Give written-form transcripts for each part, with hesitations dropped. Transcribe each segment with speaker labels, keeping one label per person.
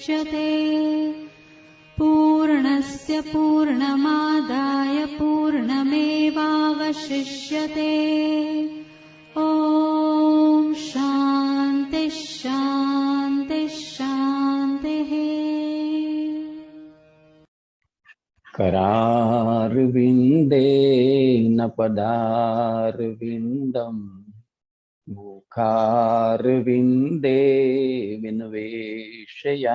Speaker 1: मुच्यते। पूर्णस्य पूर्णमादाय पूर्णमेवावशिष्यते। ॐ शान्ति शान्ति शान्तिः।
Speaker 2: करारविन्देन पदारविन्दं मुखारविन्दे विन्वेशयन्तं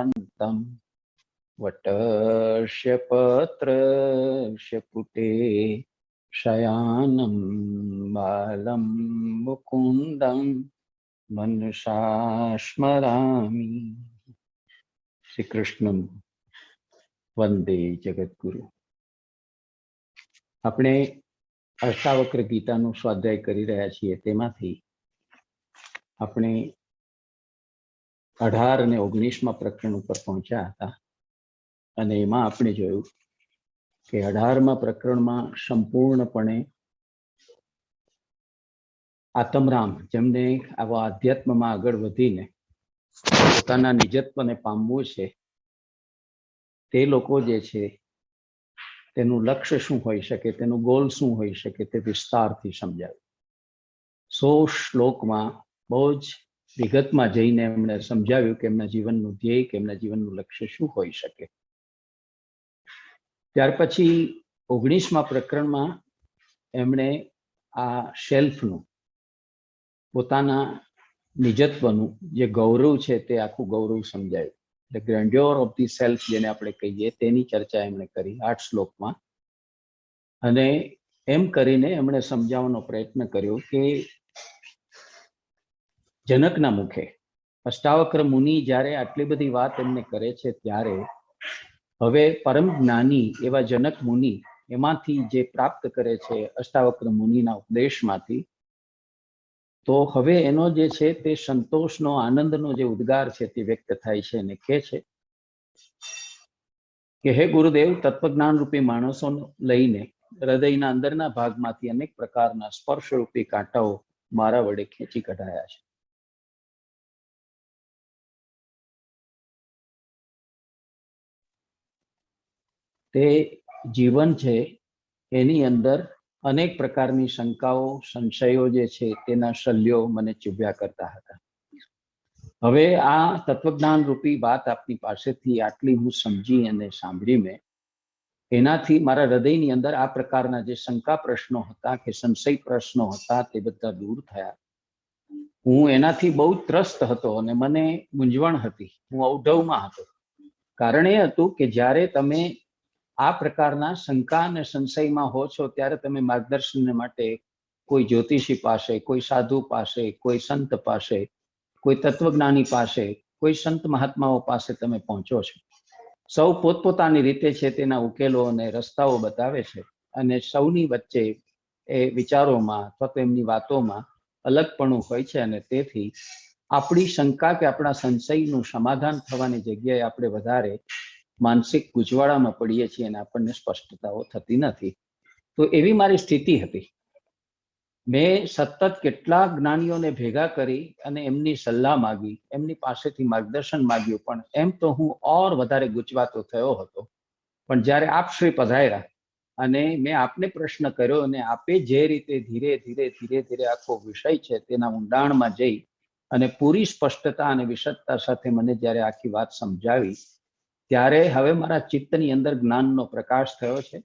Speaker 2: वटस्य पत्रस्य पुटे शयानं बालं मुकुन्दं मनसा स्मरामि। श्री कृष्ण वंदे जगद्गुरु। આપણે અષ્ટાવક્ર ગીતાનું સ્વાધ્યાય કરી રહ્યા છીએ, તેમાંથી આપણે 18 અને 19મા પ્રકરણ ઉપર પહોંચ્યા હતા અને એમાં આપણે જોયું કે 18મા પ્રકરણમાં સંપૂર્ણપણે આત્મરામ, જેમને આવા આધ્યાત્મમાં આગળ વધીને પોતાના નિજત્વને પામવું છે, તે લોકો જે છે તેનું લક્ષ્ય શું હોઈ શકે, તેનું ગોલ શું હોઈ શકે, તે વિસ્તારથી સમજાવ્યું. 100 શ્લોકમાં બહુ જ વિગતમાં જઈને એમણે સમજાવ્યું કે એમના જીવનનું ધ્યેય, કે એમના જીવનનું લક્ષ્ય શું હોઈ શકે. ત્યાર પછી 19મા પ્રકરણમાં એમણે આ શેલ્ફનું, પોતાના નિજત્વનું જે ગૌરવ છે તે આખું ગૌરવ સમજાવ્યું. The grandeur of the self જેને આપણે કહીએ તેની ચર્ચા એમણે કરી 8 શ્લોકમાં. અને એમ કરીને એમણે સમજાવવાનો પ્રયત્ન કર્યો કે જનકના મુખે અષ્ટાવક્ર મુનિ જ્યારે આટલી બધી વાત એમને કરે છે, ત્યારે હવે પરમ જ્ઞાની એવા જનક મુનિ એમાંથી જે પ્રાપ્ત કરે છે અષ્ટાવક્ર મુનિના ઉપદેશમાંથી, તો હવે એનો જે છે તે સંતોષનો, આનંદનો જે ઉદ્ગાર છે તે વ્યક્ત થાય છે અને કહે છે કે હે ગુરુદેવ, તત્વજ્ઞાન રૂપી માણસો લઈને હૃદયના અંદરના ભાગમાંથી અનેક પ્રકારના સ્પર્શ રૂપી કાંટાઓ મારા વડે ખેંચી કઢાયા છે. તે જીવન છે એની અંદર અનેક પ્રકારની શંકાઓ, સંશયો જે છે તેના શલ્યો મને ચૂભ્યા કરતા હતા. હવે આ તત્વજ્ઞાન રૂપી વાત આપની પાસેથી આટલી હું સમજી અને સાંભળી મેં, એનાથી મારા હૃદયની અંદર આ પ્રકારના જે શંકા પ્રશ્નો હતા કે સંશય પ્રશ્નો હતા તે બધા દૂર થયા. હું એનાથી બહુ ત્રસ્ત હતો અને મને મૂંઝવણ હતી, હું અવઢવમાં હતો. કારણ એ હતું કે જ્યારે તમે આ પ્રકારના શંકા અને સંશયમાં હો છો, ત્યારે તમે માર્ગદર્શન માટે કોઈ જ્યોતિષી પાસે, કોઈ સાધુ પાસે, કોઈ સંત પાસે, કોઈ તત્વજ્ઞાની પાસે, કોઈ સંત મહાત્માઓ પાસે તમે પહોંચો છો. સૌ પોતપોતાની રીતે છે તેના ઉકેલો અને રસ્તાઓ બતાવે છે, અને સૌની વચ્ચે એ વિચારોમાં અથવા તો એમની વાતોમાં અલગપણું હોય છે. અને તેથી આપણી શંકા કે આપણા સંશયનું સમાધાન થવાની જગ્યાએ આપણે વધારે માનસિક ગુજવાડામાં પડીએ છીએ અને આપણને સ્પષ્ટતાઓ થતી નથી. તો એવી મારી સ્થિતિ હતી. મેં સતત કેટલાક જ્ઞાનીઓને ભેગા કરી અને એમની સલાહ માગી, એમની પાસેથી માર્ગદર્શન માગ્યું, પણ એમ તો હું ઓર વધારે ગૂંચવાતો થયો હતો. પણ જ્યારે આપ શ્રી પધાર્યા અને મેં આપને પ્રશ્ન કર્યો અને આપે જે રીતે ધીરે ધીરે ધીરે ધીરે આખો વિષય છે તેના ઊંડાણમાં જઈ અને પૂરી સ્પષ્ટતા અને વિશદતા સાથે મને જ્યારે આખી વાત સમજાવી, ત્યારે હવે મારા ચિત્તની અંદર જ્ઞાનનો પ્રકાશ થયો છે.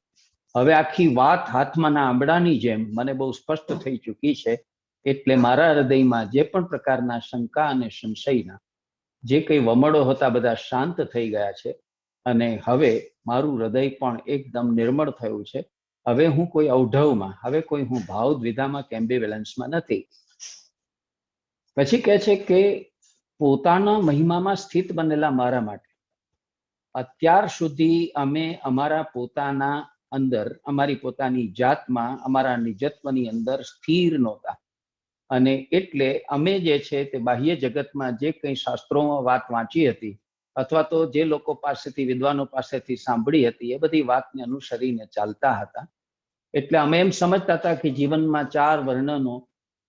Speaker 2: હવે આખી વાત હાથમાંના આંબળાની જેમ મને બહુ સ્પષ્ટ થઈ ચૂકી છે. એટલે મારા હૃદયમાં જે પણ પ્રકારના શંકા અને સંશયના જે કંઈ વમળો હતા બધા શાંત થઈ ગયા છે. અને હવે મારું હૃદય પણ એકદમ નિર્મળ થયું છે. હવે હું કોઈ અવઢવમાં, હવે કોઈ હું ભાવ દ્વિધામાં કે એમ્બિવેલન્સમાં નથી. પછી કહે છે કે પોતાના મહિમામાં સ્થિત બનેલા મારા માટે અત્યાર સુધી અમે અમારા પોતાના અંદર, અમારી પોતાની જાતમાં, અમારા નિજત્વની અંદર સ્થિર નહોતા. અને એટલે અમે જે છે તે બાહ્ય જગતમાં જે કંઈ શાસ્ત્રોમાં વાત વાંચી હતી અથવા તો જે લોકો પાસેથી, વિદ્વાનો પાસેથી સાંભળી હતી, એ બધી વાતને અનુસરીને ચાલતા હતા. એટલે અમે એમ સમજતા હતા કે જીવનમાં 4 વર્ણનું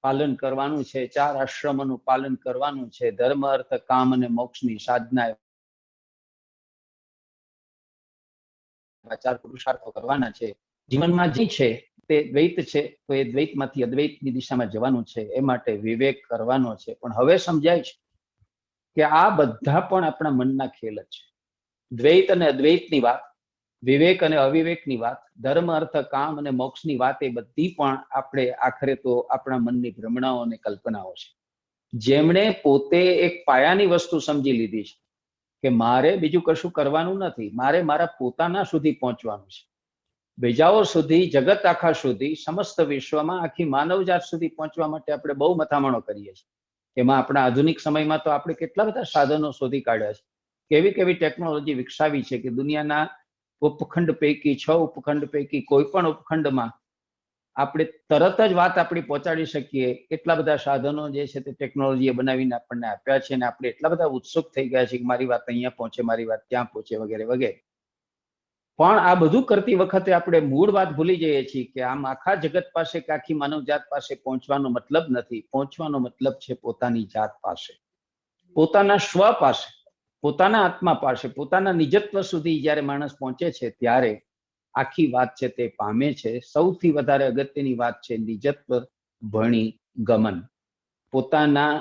Speaker 2: પાલન કરવાનું છે, 4 આશ્રમોનું પાલન કરવાનું છે, ધર્મ, અર્થ, કામ અને મોક્ષની સાધના ચાર પુરુષાર્થો કરવાના છે. જીવનમાં જે છે તે દ્વૈત છે, તો એ દ્વૈતમાંથી અદ્વૈતની દિશામાં જવાનું છે. એ માટે વિવેક કરવાનો છે. પણ હવે સમજાય છે કે આ બધા પણ આપણા મનના ખેલ જ છે. દ્વૈત અને અદ્વૈતની વાત, વિવેક અને અવિવેકની વાત, ધર્મ અર્થ કામ અને મોક્ષની વાત, એ બધી પણ આપણે આખરે તો આપણા મનની ભ્રમણાઓ અને કલ્પનાઓ છે. જેમણે પોતે એક પાયાની વસ્તુ સમજી લીધી છે કે મારે બીજું કશું કરવાનું નથી, મારે મારા પોતાના સુધી પહોંચવાનું છે. બીજાઓ સુધી, જગત આખા સુધી, સમસ્ત વિશ્વમાં આખી માનવજાત સુધી પહોંચવા માટે આપણે બહુ મથામણો કરીએ છીએ. એમાં આપણા આધુનિક સમયમાં તો આપણે કેટલા બધા સાધનો શોધી કાઢ્યા છે, કેવી કેવી ટેકનોલોજી વિકસાવી છે કે દુનિયાના ઉપખંડ પૈકી 6 ઉપખંડ પૈકી કોઈ પણ ઉપખંડમાં આપણે તરત જ વાત આપણી પહોંચાડી શકીએ. એટલા બધા સાધનો જે છે તે ટેકનોલોજીએ બનાવીને આપણને આપ્યા છે, અને આપણે એટલા બધા ઉત્સુક થઈ ગયા છે કે મારી વાત અહીંયા પહોંચે, મારી વાત ત્યાં પહોંચે, વગેરે વગેરે. પણ આ બધું કરતી વખતે આપણે મૂળ વાત ભૂલી જઈએ છીએ કે આમ આખા જગત પાસે કે આખી માનવજાત પાસે પહોંચવાનો મતલબ નથી. પહોંચવાનો મતલબ છે પોતાની જાત પાસે, પોતાના સ્વ પાસે, પોતાના આત્મા પાસે, પોતાના નિજત્વ સુધી જ્યારે માણસ પહોંચે છે ત્યારે આખી વાત છે તે પામે છે. સૌથી વધારે અગત્યની વાત છે નિજત્વ ભણી ગમન. પોતાના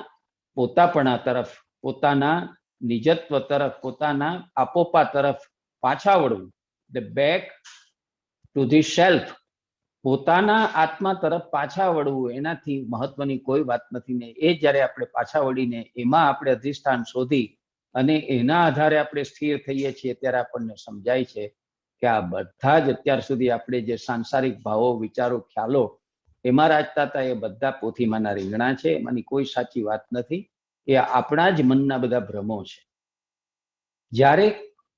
Speaker 2: પોતાપણા તરફ, પોતાના નિજત્વ તરફ, પોતાના આપોપા તરફ પાછા વળવું. The back to the self, પોતાના આત્મા તરફ પાછા વળવું, એનાથી મહત્વની કોઈ વાત નથી. ને એ જ્યારે આપણે પાછા વળીને એમાં આપણે અધિષ્ઠાન શોધી અને એના આધારે આપણે સ્થિર થઈએ છીએ ત્યારે આપણને સમજાય છે કે આ બધા જ અત્યાર સુધી આપણે જે સાંસારિક ભાવો, વિચારો, ખ્યાલો એમાં રાજતા હતા એ બધા પોથીમાંના રીંગણા છે. એમાંની કોઈ સાચી વાત નથી. એ આપણા જ મનના બધા ભ્રમો છે. જ્યારે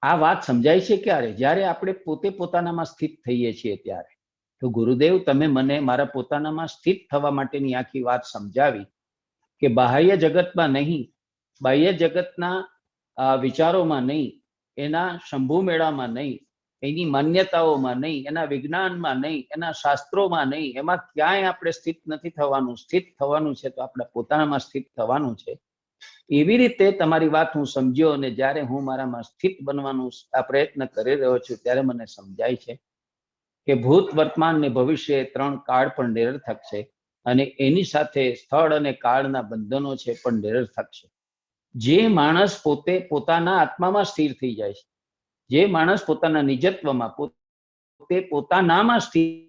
Speaker 2: આ વાત સમજાય છે ક્યારે? જ્યારે આપણે પોતે પોતાનામાં સ્થિત થઈએ છીએ ત્યારે. તો ગુરુદેવ તમે મને મારા પોતાનામાં સ્થિત થવા માટેની આખી વાત સમજાવી કે બાહ્ય જગતમાં નહીં, બાહ્ય જગતના વિચારોમાં નહીં, એના શંભુ મેળામાં નહીં, એની માન્યતાઓમાં નહીં, એના વિજ્ઞાનમાં નહીં, એના શાસ્ત્રોમાં નહીં, એમાં ક્યાંય આપણે સ્થિત નથી થવાનું. સ્થિત થવાનું છે તો આપણા પોતાનામાં સ્થિત થવાનું છે. એવી રીતે તમારી વાત હું સમજ્યો, અને જ્યારે હું મારામાં સ્થિત બનવાનું આ પ્રયત્ન કરી રહ્યો છું ત્યારે મને સમજાય છે કે ભૂત, વર્તમાન ને ભવિષ્ય 3 કાળ પણ નિરર્થક છે, અને એની સાથે સ્થળ અને કાળના બંધનો છે પણ નિરર્થક છે. જે માણસ પોતે પોતાના આત્મામાં સ્થિર થઈ જાય છે, જે માણસ પોતાના નિજત્વમાં, પોતે પોતાનામાં સ્થિર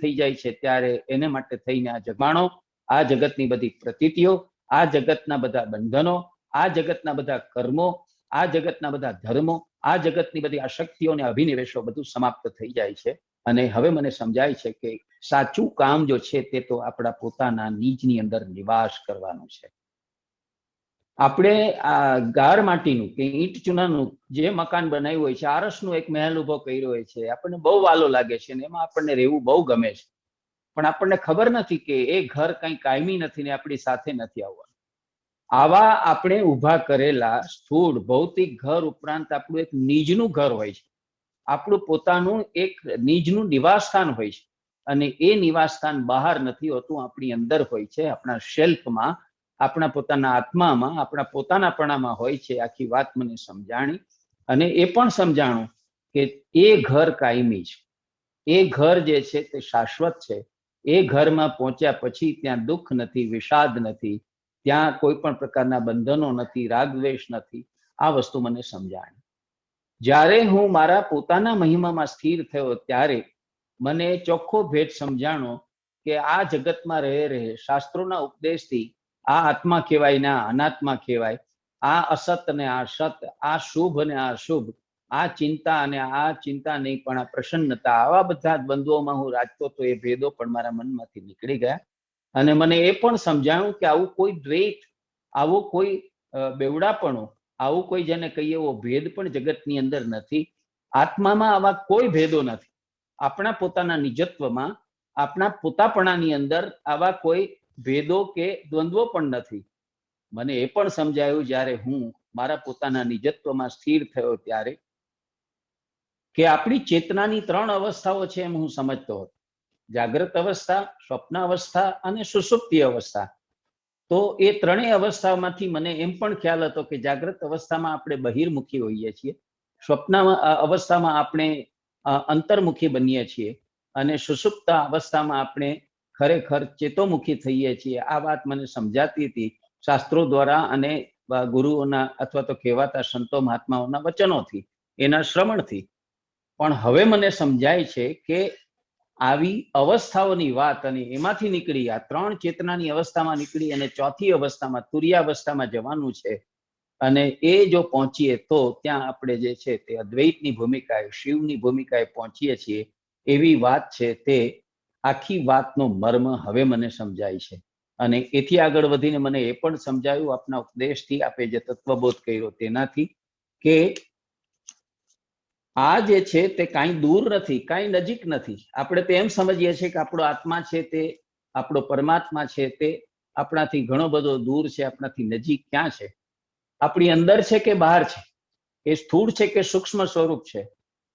Speaker 2: થઈ જાય છે ત્યારે એને માટે થઈને આ જગમાણો, આ જગતની બધી પ્રતીતિઓ, આ જગતના બધા બંધનો, આ જગતના બધા કર્મો, આ જગતના બધા ધર્મો, આ જગતની બધી આશક્તિઓ અને અભિનિવેશો બધું સમાપ્ત થઈ જાય છે. અને હવે મને સમજાય છે કે સાચું કામ જો છે તે તો આપણા પોતાના નીજની અંદર નિવાસ કરવાનું છે. આપણે આ ગાર માટીનું કે ઈંટ ચૂનાનું જે મકાન બનાવ્યું હોય છે, આરસનું એક મહેલ ઉભો કર્યો હોય છે, આપણને બહુ વાલો લાગે છે અને એમાં આપણને રહેવું બહુ ગમે છે. પણ આપણને ખબર નથી કે એ ઘર કંઈ કાયમી નથી ને આપણી સાથે નથી આવવાનું. આવા આપણે ઊભા કરેલા સ્થૂળ ભૌતિક ઘર ઉપરાંત આપણું એક નીજનું ઘર હોય છે, આપણું પોતાનું એક નીજનું નિવાસસ્થાન હોય છે. અને એ નિવાસસ્થાન બહાર નથી હોતું, આપણી અંદર હોય છે, આપણા શેલ્ફમાં, આપણા પોતાના આત્મામાં, આપણા પોતાનાપણામાં હોય છે. આખી વાત મને સમજાણી, અને એ પણ સમજાણું કે એ ઘર કાયમી છે, એ ઘર જે છે તે શાશ્વત છે. એ ઘરમાં પહોંચ્યા પછી ત્યાં દુઃખ નથી, વિષાદ નથી, ત્યાં કોઈ પણ પ્રકારના બંધનો નથી, રાગદ્વેષ નથી. આ વસ્તુ મને સમજાણી. જ્યારે હું મારા પોતાના મહિમામાં સ્થિર થયો ત્યારે મને ચોખ્ખો ભેદ સમજાણો કે આ જગતમાં રહે શાસ્ત્રોના ઉપદેશથી આ આત્મા કહેવાય ને આ અનાત્મા કહેવાય, આ અસત અને આ સત, આ શુભ અને આ અશુભ, આ ચિંતા અને આ ચિંતા નહીં પણ આ પ્રસન્નતા, આવા બધા દ્વંદ્વોમાં હું રાજતો તો એ ભેદો પણ મારા મનમાંથી નીકળી ગયા. અને મને એ પણ સમજાણું કે આવું કોઈ દ્વૈત, આવું કોઈ બેવડાપણું, આવું કોઈ જેને કહીએ એવો ભેદ પણ જગતની અંદર નથી. આત્મામાં આવા કોઈ ભેદો નથી. આપણા પોતાના નિજત્વમાં, આપણા પોતાપણાની અંદર આવા કોઈ ભેદો કે દ્વંદ્વો પણ નથી. મને એ પણ સમજાયું જ્યારે હું મારા પોતાના નિજત્વમાં સ્થિર થયો ત્યારે કે આપણી ચેતનાની 3 અવસ્થાઓ છે એમ હું સમજતો હતો. જાગ્રત અવસ્થા, સ્વપ્ન અવસ્થા અને સુષુપ્તિ અવસ્થા. તો એ 3 અવસ્થામાંથી મને એમ પણ ખ્યાલ હતો કે જાગ્રત અવસ્થામાં આપણે બહિર્મુખી હોઈએ છીએ, સ્વપ્નમાં અવસ્થામાં આપણે અંતર્મુખી બનીએ છીએ અને સુષુપ્ત અવસ્થામાં આપણે ખરેખર ચેતોમુખી થઈએ છીએ. આ વાત મને સમજાતી હતી શાસ્ત્રો દ્વારા અને ગુરુઓના અથવા તો કહેવાતા સંતો મહાત્માઓના વચનોથી, એના શ્રવણથી. પણ હવે મને સમજાય છે કે આવી અવસ્થાઓની વાત અને એમાંથી નીકળી આ 3 ચેતનાની અવસ્થામાં નીકળી અને ચોથી અવસ્થામાં તુર્યાવસ્થામાં જવાનું છે. અને એ જો પહોંચીએ તો ત્યાં આપણે જે છે તે અદ્વૈતની ભૂમિકાએ, શિવની ભૂમિકાએ પહોંચીએ છીએ. એવી વાત છે. તે આખી વાતનો મર્મ હવે મને સમજાય છે. અને એથી આગળ વધીને મને એ પણ સમજાયું આપના ઉપદેશથી, આપે જે તત્વબોધ કર્યો તેનાથી, કે આ જે છે તે કાંઈ દૂર નથી, કાંઈ નજીક નથી. આપણે તો એમ સમજીએ છીએ કે આપણો આત્મા છે તે, આપણો પરમાત્મા છે તે આપણાથી ઘણો બધો દૂર છે, આપણાથી નજીક ક્યાં છે? આપણી અંદર છે કે બહાર છે? એ સ્થૂળ છે કે સૂક્ષ્મ સ્વરૂપ છે?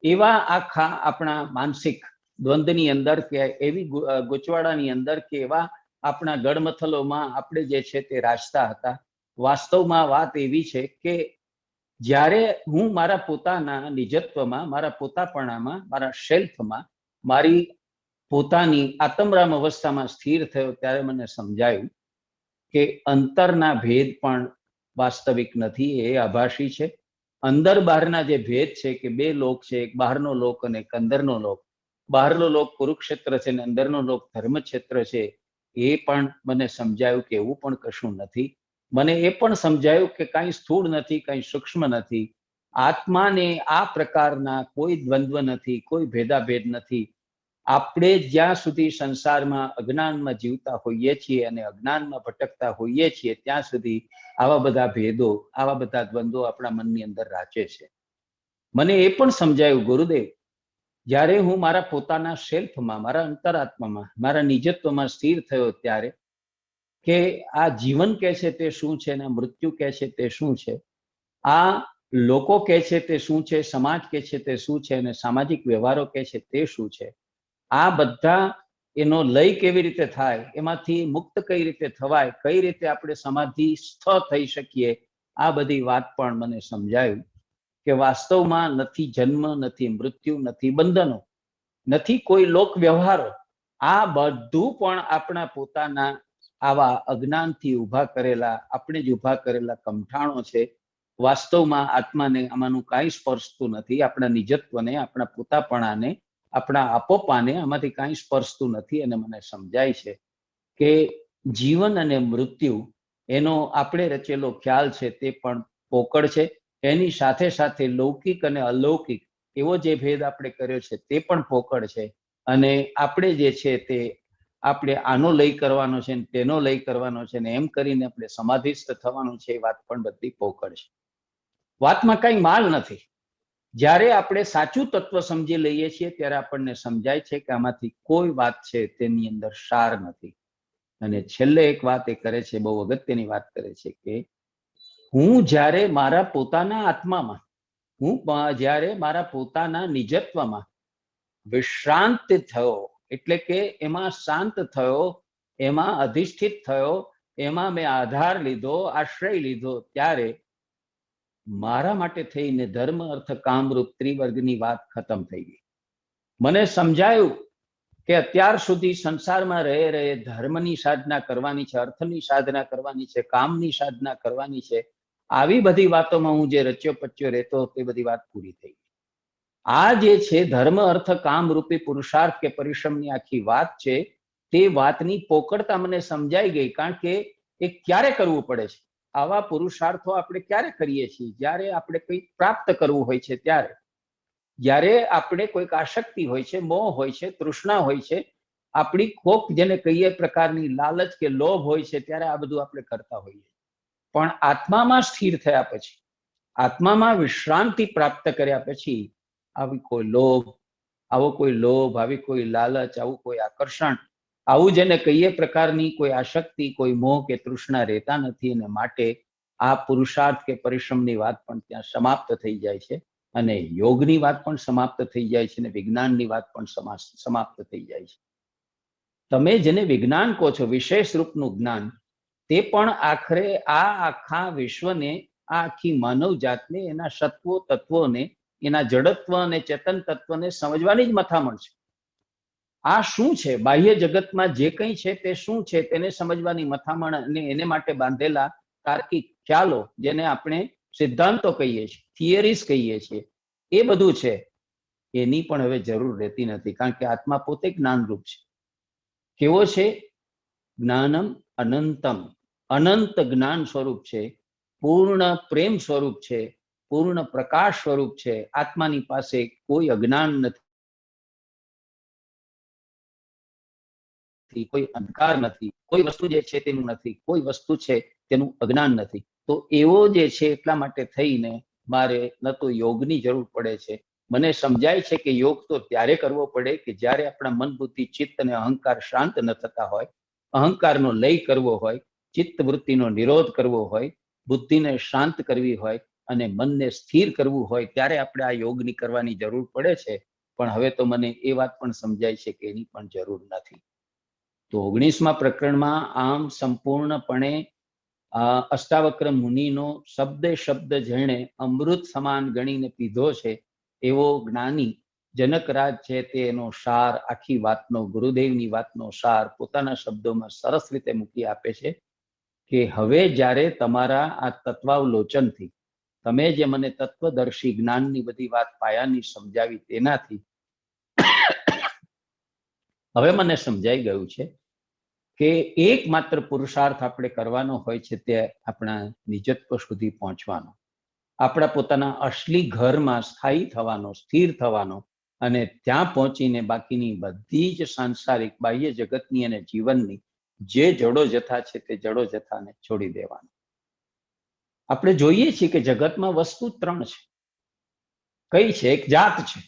Speaker 2: એવા આખા આપણા માનસિક દ્વંદ્વની અંદર કે એવી ગૂંચવાડાની અંદર કે એવા આપણા ગડમથલોમાં આપણે જે છે તે રાચતા હતા. વાસ્તવમાં વાત એવી છે કે જ્યારે હું મારા પોતાના નિજત્વમાં, મારા પોતાપણામાં, મારા સેલ્ફમાં, મારી પોતાની આત્મરામ અવસ્થામાં સ્થિર થયો ત્યારે મને સમજાયું કે અંતરના ભેદ પણ વાસ્તવિક નથી, એ આભાસી છે. અંદર બહારના જે ભેદ છે કે 2 લોક છે, એક બહારનો લોક અને એક અંદરનો લોક. બહારનો લોક કુરુક્ષેત્ર છે અને અંદરનો લોક ધર્મક્ષેત્ર છે. એ પણ મને સમજાયું કે એવું પણ કશું નથી. મને એ પણ સમજાયું કે કાંઈ સ્થૂળ નથી, કાંઈ સૂક્ષ્મ નથી. આત્માને આ પ્રકારના કોઈ દ્વંદ્વ નથી, કોઈ ભેદાભેદ નથી. આપણે જ્યાં સુધી સંસારમાં અજ્ઞાનમાં જીવતા હોઈએ છીએ અને અજ્ઞાનમાં ભટકતા હોઈએ છીએ ત્યાં સુધી આવા બધા ભેદો, આવા બધા દ્વંદ્વો આપણા મનની અંદર રાચે છે. મને એ પણ સમજાયું ગુરુદેવ, જ્યારે હું મારા પોતાના સેલ્ફમાં, મારા અંતરાત્મામાં, મારા નિજત્વમાં સ્થિર થયો ત્યારે, કે આ જીવન કે છે તે શું છે અને મૃત્યુ કે છે તે શું છે, આ લોકો કે છે તે શું છે, સમાજ કે છે તે શું છે અને સામાજિક વ્યવહારો કે છે તે શું છે, આ બધા એનો લય કેવી રીતે થાય, એમાંથી મુક્ત કઈ રીતે થવાય, કઈ રીતે આપણે સમાધિસ્થ થઈ શકીએ, આ બધી વાત પણ મને સમજાયું કે વાસ્તવમાં નથી જન્મ, નથી મૃત્યુ, નથી બંધનો, નથી કોઈ લોક વ્યવહારો. આ બધું પણ આપણા પોતાના આવા અજ્ઞાનથી ઊભા કરેલા, આપણે જ ઊભા કરેલા કમઠાણો છે. વાસ્તવમાં આત્માને આમાંનું કાંઈ સ્પર્શતું નથી. આપણા નિજત્વને, આપણા પોતાપણાને, આપણા આપોપાને આમાંથી કાંઈ સ્પર્શતું નથી. અને મને સમજાય છે કે જીવન અને મૃત્યુ એનો આપણે રચેલો ખ્યાલ છે તે પણ પોકળ છે. એની સાથે સાથે લૌકિક અને અલૌકિક એવો જે ભેદ આપણે કર્યો છે તે પણ પોકળ છે. અને આપણે જે છે તે આપણે આનો લય કરવાનો છે, તેનો લય કરવાનો છે, ને એમ કરીને આપણે સમાધિસ્થ થવાનું છે, એ વાત પણ બધી પોકળ છે. વાતમાં કઈ માલ નથી. જ્યારે આપણે સાચું તત્વ સમજી લઈએ છીએ ત્યારે આપણને સમજાય છે કે આમાંથી કોઈ વાત છે તેની અંદર સાર નથી. અને છેલ્લે એક વાત એ કરે છે, બહુ અગત્યની વાત કરે છે કે હું જ્યારે મારા પોતાના આત્મામાં, હું જ્યારે મારા પોતાના નિજત્વમાં વિશ્રાંત થયો, એટલે કે એમાં શાંત થયો, એમાં અધિષ્ઠિત થયો, એમાં મેં આધાર લીધો, આશ્રય લીધો, ત્યારે મારા માટે થઈને ધર્મ અર્થ કામરૂપ ત્રિવર્ગની વાત ખતમ થઈ ગઈ. મને સમજાયું કે અત્યાર સુધી સંસારમાં રહે ધર્મની સાધના કરવાની છે, અર્થની સાધના કરવાની છે, કામની સાધના કરવાની છે, આવી બધી વાતોમાં હું જે રચ્યો પચ્યો રહેતો તે બધી વાત પૂરી થઈ ગઈ. આ જે છે ધર્મ અર્થ કામ રૂપી પુરુષાર્થ કે પરિશ્રમની આખી વાત છે, તે વાતની પોકળતા મને સમજાઈ ગઈ. કારણ કે એ ક્યારે કરવું પડે છે, આવા પુરુષાર્થો આપણે ક્યારે કરીએ છીએ? જ્યારે આપણે કંઈક પ્રાપ્ત કરવું હોય છે ત્યારે, જ્યારે આપણે કોઈક આસક્તિ હોય છે, મોહ હોય છે, તૃષ્ણા હોય છે, આપણી કોક જેને કહીએ પ્રકારની લાલચ કે લોભ હોય છે, ત્યારે આ બધું આપણે કરતા હોઈએ. પણ આત્મામાં સ્થિર થયા પછી, આત્મામાં વિશ્રાંતિ પ્રાપ્ત કર્યા પછી આવી કોઈ લોભ, આવી કોઈ લાલચ, આવું કોઈ આકર્ષણ, આવું જેને કહીએ પ્રકારની કોઈ આસક્તિ, કોઈ મોહ કે તૃષ્ણા રહેતા નથી. અને માટે આ પુરુષાર્થ કે પરિશ્રમની વાત પણ ત્યાં સમાપ્ત થઈ જાય છે, અને યોગની વાત પણ સમાપ્ત થઈ જાય છે, અને વિજ્ઞાનની વાત પણ સમાપ્ત થઈ જાય છે. તમે જેને વિજ્ઞાન કહો છો, વિશેષ રૂપનું જ્ઞાન, તે પણ આખરે આ આખા વિશ્વને, આ આખી માનવ જાતને, એના સત્વો તત્વોને એના જડત્વ અને ચેતન તત્વને સમજવાની જ મથામણ છે. આ શું છે, બાહ્ય જગતમાં જે કંઈ છે તે શું છે તેને સમજવાની મથામણ અને એને માટે બાંધેલા તાર્કિક ખ્યાલો, જેને આપણે સિદ્ધાંતો કહીએ છીએ, થિયરીઝ કહીએ છીએ, એ બધું છે એની પણ હવે જરૂર રહેતી નથી. કારણ કે આત્મા પોતે જ્ઞાનરૂપ છે. કેવો છે? જ્ઞાનમ અનંતમ, અનંત જ્ઞાન સ્વરૂપ છે, પૂર્ણ પ્રેમ સ્વરૂપ છે, પૂર્ણ પ્રકાશ સ્વરૂપ છે. આત્માની પાસે કોઈ અજ્ઞાન નથી, કોઈ અંધકાર નથી, કોઈ વસ્તુ જે છે તેનું નથી, કોઈ વસ્તુ છે તેનું અજ્ઞાન નથી. તો એવો જે છે એટલા માટે થઈને મારે ન તો યોગની જરૂર પડે છે. મને સમજાય છે કે યોગ તો ત્યારે કરવો પડે કે જ્યારે આપણા મન, બુદ્ધિ, ચિત્ત અને અહંકાર શાંત ન થતા હોય, અહંકારનો લય કરવો હોય, ચિત્ત વૃત્તિનો નિરોધ કરવો હોય, બુદ્ધિને શાંત કરવી હોય અને મનને સ્થિર કરવું હોય, ત્યારે આપણે આ યોગની કરવાની જરૂર પડે છે. પણ હવે તો મને એ વાત પણ સમજાય છે કે એની પણ જરૂર નથી. તો 19મા પ્રકરણમાં આમ સંપૂર્ણપણે અષ્ટાવક્ર મુનિનો શબ્દે શબ્દ જેણે અમૃત સમાન ગણીને પીધો છે એવો જ્ઞાની જનકરાજ છે તે એનો સાર, આખી વાતનો, ગુરુદેવની વાતનો સાર પોતાના શબ્દોમાં સરસ રીતે મૂકી આપે છે કે હવે જ્યારે તમારા આ તત્વાવલોચનથી, તમે જે મને તત્વદર્શી જ્ઞાનની બધી વાત પાયાની સમજાવી તેનાથી હવે મને સમજાઈ ગયું છે કે એકમાત્ર પુરુષાર્થ આપણે કરવાનો હોય છે તે આપણા નિજત્વ સુધી પહોંચવાનો, આપણા પોતાના અસલી ઘરમાં સ્થાયી થવાનો, સ્થિર થવાનો અને ત્યાં પહોંચીને બાકીની બધી જ સાંસારિક બાહ્ય જગતની અને જીવનની જે જડો જથા છે તે જડો જથાને છોડી દેવાનો. આપણે જોઈએ છીએ કે જગતમાં વસ્તુ ત્રણ છે. કઈ છે? એક જાત છે,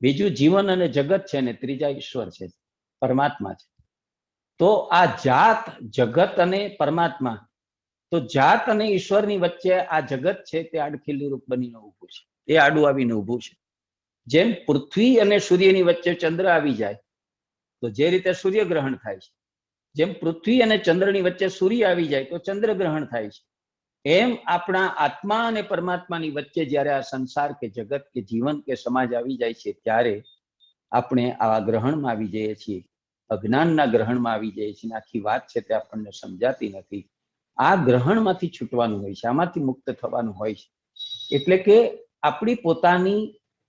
Speaker 2: બીજું જીવન અને જગત છે, અને ત્રીજા ઈશ્વર છે, પરમાત્મા છે. તો આ જાત, જગત અને પરમાત્મા, તો જાત અને ઈશ્વરની વચ્ચે આ જગત છે તે આડખીલી રૂપ બનીને ઊભું છે, એ આડું આવીને ઊભું છે. જેમ પૃથ્વી અને સૂર્યની વચ્ચે ચંદ્ર આવી જાય તો જે રીતે સૂર્યગ્રહણ થાય છે, જેમ પૃથ્વી અને ચંદ્રની વચ્ચે સૂર્ય આવી જાય તો ચંદ્રગ્રહણ થાય છે, એમ આપણા આત્મા અને પરમાત્માની વચ્ચે જ્યારે આ સંસાર કે જગત કે જીવન કે સમાજ આવી જાય છે ત્યારે આપણે આવા ગ્રહણમાં આવી જઈએ છીએ, અજ્ઞાનના ગ્રહણમાં આવી જઈએ છીએ. આખી વાત છે તે આપણને સમજાતી નથી. આ ગ્રહણમાંથી છૂટવાનું હોય છે, આમાંથી મુક્ત થવાનું હોય છે. એટલે કે આપણી પોતાની